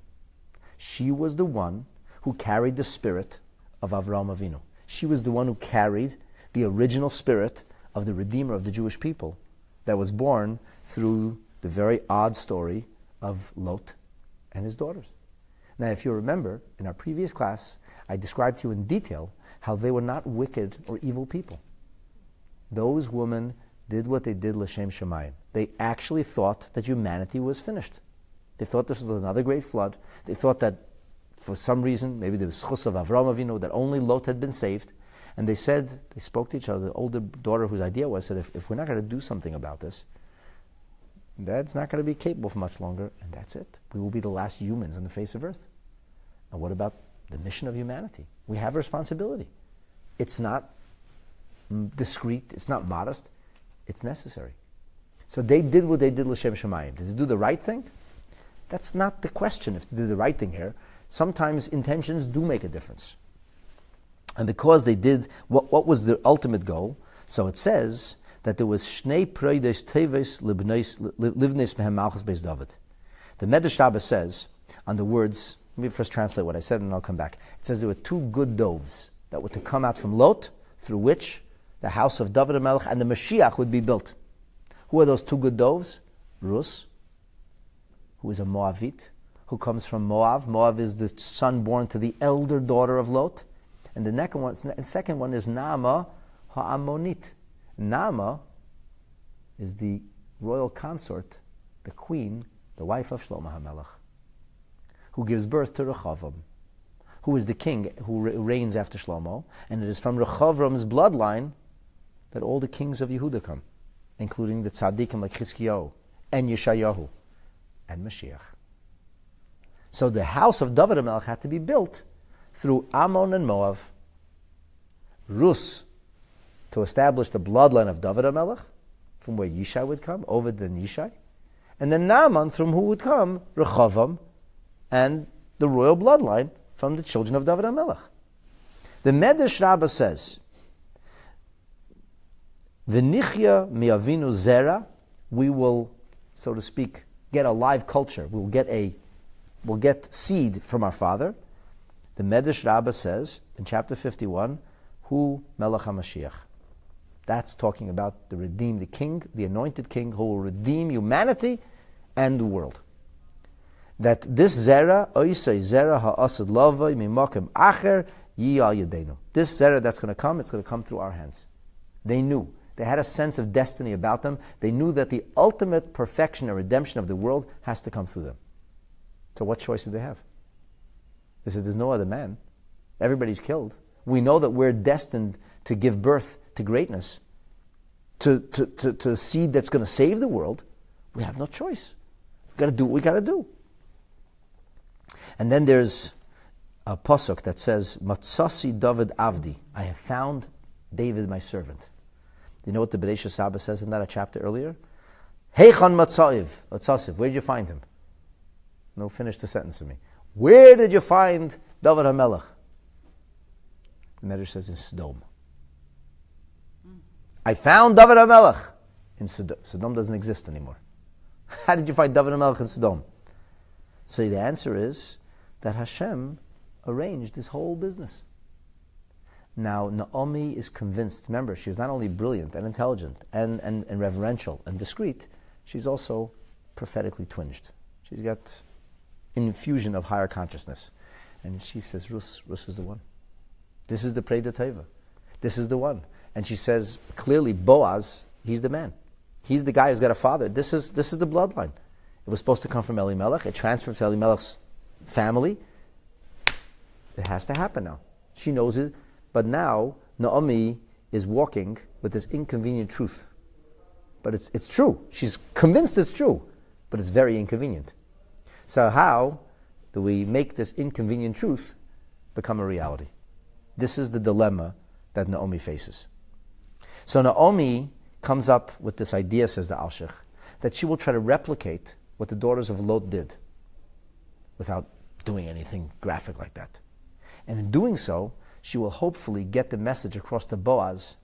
She was the one who carried the spirit of Avraham Avinu. She was the one who carried the original spirit of the Redeemer of the Jewish people that was born through the very odd story of Lot and his daughters. Now, if you remember, in our previous class, I described to you in detail how they were not wicked or evil people. Those women did what they did l'shem shamayim. They actually thought that humanity was finished. They thought this was another great flood. They thought that for some reason, maybe there was chus of Avraham Avinu, that only Lot had been saved. And they said, they spoke to each other, the older daughter whose idea was, said, if we're not going to do something about this, Dad's not going to be capable for much longer, and that's it. We will be the last humans on the face of earth. And what about the mission of humanity? We have a responsibility. It's not discreet, it's not modest, it's necessary. So they did what they did l'shem shamayim. Did they do the right thing? That's not the question if they did the right thing here. Sometimes intentions do make a difference. And because they did, what was the ultimate goal? So it says that there was shnei preides teves livnes mehem malchus beis David. The Medrash Rabbah says, on the words, let me first translate what I said and I'll come back. It says there were two good doves that were to come out from Lot, through which the house of David HaMelech and the Mashiach would be built. Who are those two good doves? Ruth, who is a Moavite, who comes from Moab. Moab is the son born to the elder daughter of Lot. And the second one is Naamah Ha'amonit. Naamah is the royal consort, the queen, the wife of Shlomo HaMelech, who gives birth to Rechavam, who is the king who reigns after Shlomo. And it is from Rechavam's bloodline that all the kings of Yehuda come, including the tzaddikim like Chizkiyahu and Yeshayahu and Mashiach. So the house of David HaMelech had to be built through Ammon and Moab, Rus, to establish the bloodline of David HaMelech, from where Yishai would come, Oved and Yishai, and then Naaman, from who would come Rechavam, and the royal bloodline from the children of David HaMelech. The Medrash Rabbah says, V'nichya mi'avinu zera, we will, so to speak, get a live culture. We'll get seed from our father. The Medrash Rabbah says in chapter 51, Hu Melech HaMashiach. That's talking about the redeemed, the king, the anointed king who will redeem humanity and the world. That this zera, oisei zera ha'asad lavai mimakim acher yi al yedenu. This zera that's going to come, it's going to come through our hands. They knew. They had a sense of destiny about them. They knew that the ultimate perfection and redemption of the world has to come through them. So what choice did they have? They said, there's no other man. Everybody's killed. We know that we're destined to give birth to greatness, to a seed that's going to save the world. We have no choice. We've got to do what we got to do. And then there's a pasuk that says, Matzasi David Avdi. I have found David my servant. Do you know what the Bereshit Rabbah says in that a chapter earlier? Heichan Matzasiv. Where did you find him? No, finish the sentence for me. Where did you find David HaMelech? The Medrash says in Sodom. I found David HaMelech in Sodom? Sodom doesn't exist anymore. How did you find David HaMelech in Sodom? So the answer is that Hashem arranged this whole business. Now, Naomi is convinced. Remember, she was not only brilliant and intelligent and reverential and discreet, she's also prophetically twinged. She's got an infusion of higher consciousness. And she says, Ruth is the one. This is the Preda Teva. This is the one. And she says, clearly, Boaz, he's the man. He's the guy who's got a father. This is the bloodline. It was supposed to come from Elimelech. It transferred to Elimelech's family. It has to happen now. She knows it. But now, Naomi is walking with this inconvenient truth. But it's true. She's convinced it's true. But it's very inconvenient. So how do we make this inconvenient truth become a reality? This is the dilemma that Naomi faces. So Naomi comes up with this idea, says the Alshich, that she will try to replicate what the daughters of Lot did without doing anything graphic like that. And in doing so, she will hopefully get the message across to Boaz,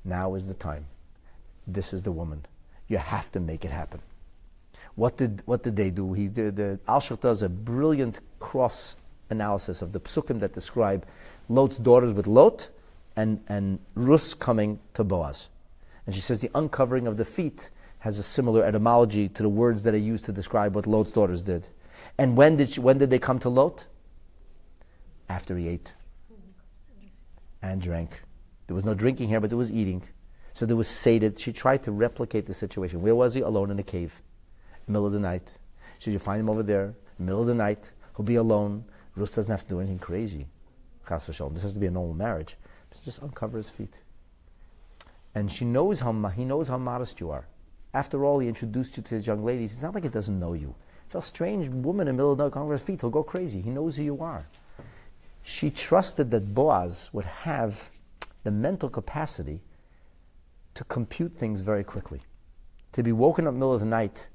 now is the time. This is the woman. You have to make it happen. What did they do? The Alshich does a brilliant cross analysis of the psukim that describe Lot's daughters with Lot and Ruth's coming to Boaz. And she says the uncovering of the feet has a similar etymology to the words that are used to describe what Lot's daughters did. And when did they come to Lot? After he ate and drank. There was no drinking here, but there was eating. So there was sated. She tried to replicate the situation. Where was he? Alone in a cave. Middle of the night. So you find him over there, middle of the night. He'll be alone. Ruth doesn't have to do anything crazy. Chas v'shalom. This has to be a normal marriage. Just uncover his feet. And he knows how modest you are. After all, he introduced you to his young ladies. It's not like he doesn't know you. If a strange woman in the middle of the night uncover his feet, he'll go crazy. He knows who you are. She trusted that Boaz would have the mental capacity to compute things very quickly. To be woken up in the middle of the night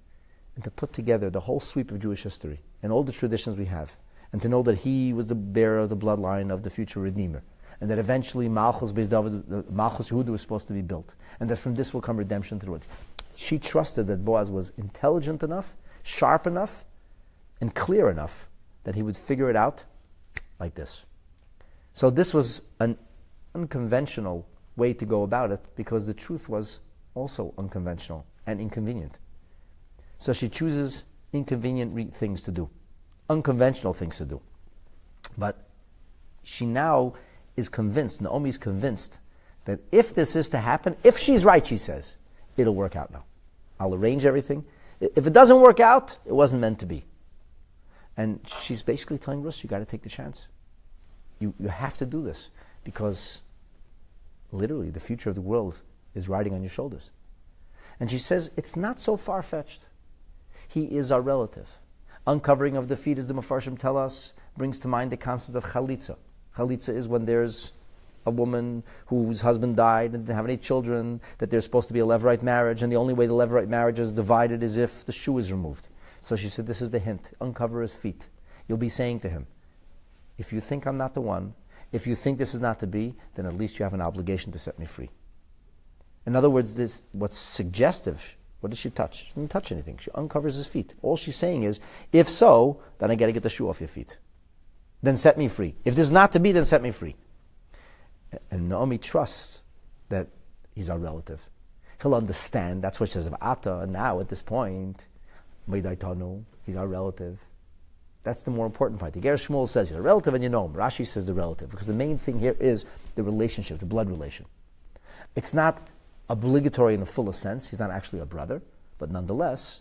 and to put together the whole sweep of Jewish history and all the traditions we have, and to know that he was the bearer of the bloodline of the future Redeemer, and that eventually Malchus Beis David, Malchus Yehuda was supposed to be built, and that from this will come redemption to the world. She trusted that Boaz was intelligent enough, sharp enough, and clear enough that he would figure it out like this. So this was an unconventional way to go about it, because the truth was also unconventional and inconvenient. So she chooses inconvenient things to do, unconventional things to do. But she now is convinced, Naomi is convinced, that if this is to happen, if she's right, she says, it'll work out now. I'll arrange everything. If it doesn't work out, it wasn't meant to be. And she's basically telling Ruth, you got to take the chance. You have to do this, because literally the future of the world is riding on your shoulders. And she says, it's not so far-fetched. He is our relative. Uncovering of the feet, as the Mefarshim tell us, brings to mind the concept of chalitza. Chalitza is when there's a woman whose husband died and didn't have any children, that there's supposed to be a levirate marriage, and the only way the levirate marriage is divided is if the shoe is removed. So she said, this is the hint. Uncover his feet. You'll be saying to him, if you think I'm not the one, if you think this is not to be, then at least you have an obligation to set me free. In other words, what's suggestive, what does she touch? She didn't touch anything. She uncovers his feet. All she's saying is, if so, then I got to get the shoe off your feet. Then set me free. If this is not to be, then set me free. And Naomi trusts that he's our relative. He'll understand. That's what she says of Ata. Now, at this point, he's our relative. That's the more important part. The Ger Shmuel says he's a relative and you know him. Rashi says the relative, because the main thing here is the relationship, the blood relation. It's not obligatory in the fullest sense. He's not actually a brother, but nonetheless,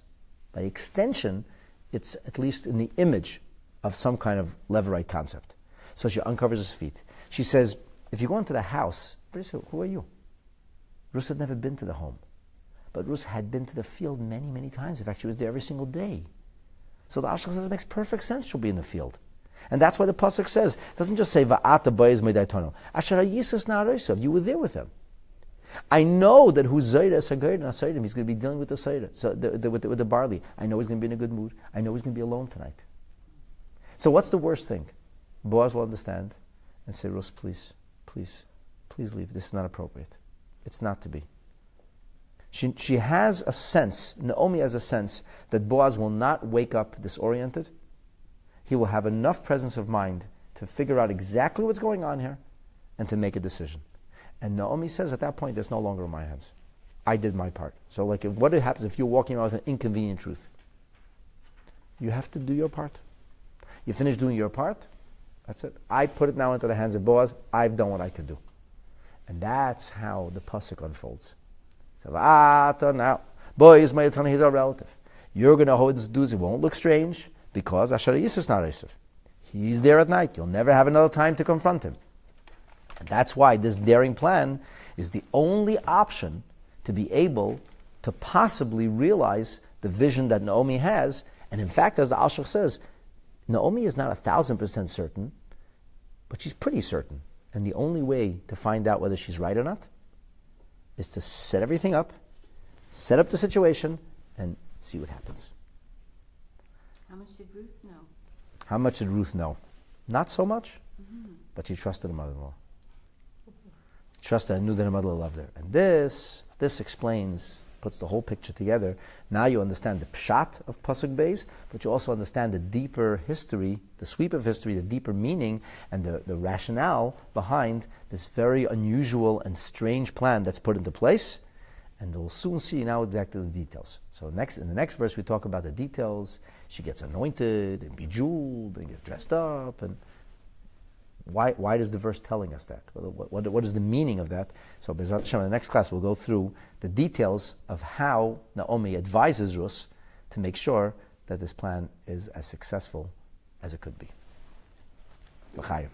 by extension, it's at least in the image of some kind of levirate concept. So she uncovers his feet. She says, if you go into the house, who are you? Ruth had never been to the home. But Ruth had been to the field many, many times. In fact, she was there every single day. So the Alshich says it makes perfect sense she'll be in the field. And that's why the Pasuk says, it doesn't just say, Va'ata Boaz Medaitono. Asher hayisus na'arosav. You were there with him. I know that who's Zayda is Hagayda Nasaydim. He's going to be dealing with the Zayda, so with the barley. I know he's going to be in a good mood. I know he's going to be alone tonight. So what's the worst thing? Boaz will understand and say, Ruth, please leave. This is not appropriate. It's not to be. She has a sense, Naomi has a sense, that Boaz will not wake up disoriented. He will have enough presence of mind to figure out exactly what's going on here and to make a decision. And Naomi says at that point, it's no longer in my hands. I did my part. So what happens if you're walking around with an inconvenient truth? You have to do your part. You finish doing your part, that's it. I put it now into the hands of Boaz. I've done what I could do. And that's how the pasuk unfolds. So now, Boaz, he's our relative. You're going to hold this dude. It won't look strange because Asher Yisuf not Yisuf. He's there at night. You'll never have another time to confront him. And that's why this daring plan is the only option to be able to possibly realize the vision that Naomi has. And in fact, as the Alshach says, Naomi is not 1,000% certain, but she's pretty certain. And the only way to find out whether she's right or not is to set everything up, set up the situation, and see what happens. How much did Ruth know? How much did Ruth know? Not so much, but she trusted her mother-in-law. She trusted and knew that her mother-in-law loved her. And this explains, puts the whole picture together. Now you understand the pshat of Pasuk Beis, but you also understand the deeper history, the sweep of history, the deeper meaning, and the rationale behind this very unusual and strange plan that's put into place. And we'll soon see now back to the details. So in the next verse we talk about the details. She gets anointed and bejeweled and gets dressed up. And why does the verse telling us that? What is the meaning of that? So Bezrat Hashem, in the next class we'll go through the details of how Naomi advises Ruth to make sure that this plan is as successful as it could be. L'chaim.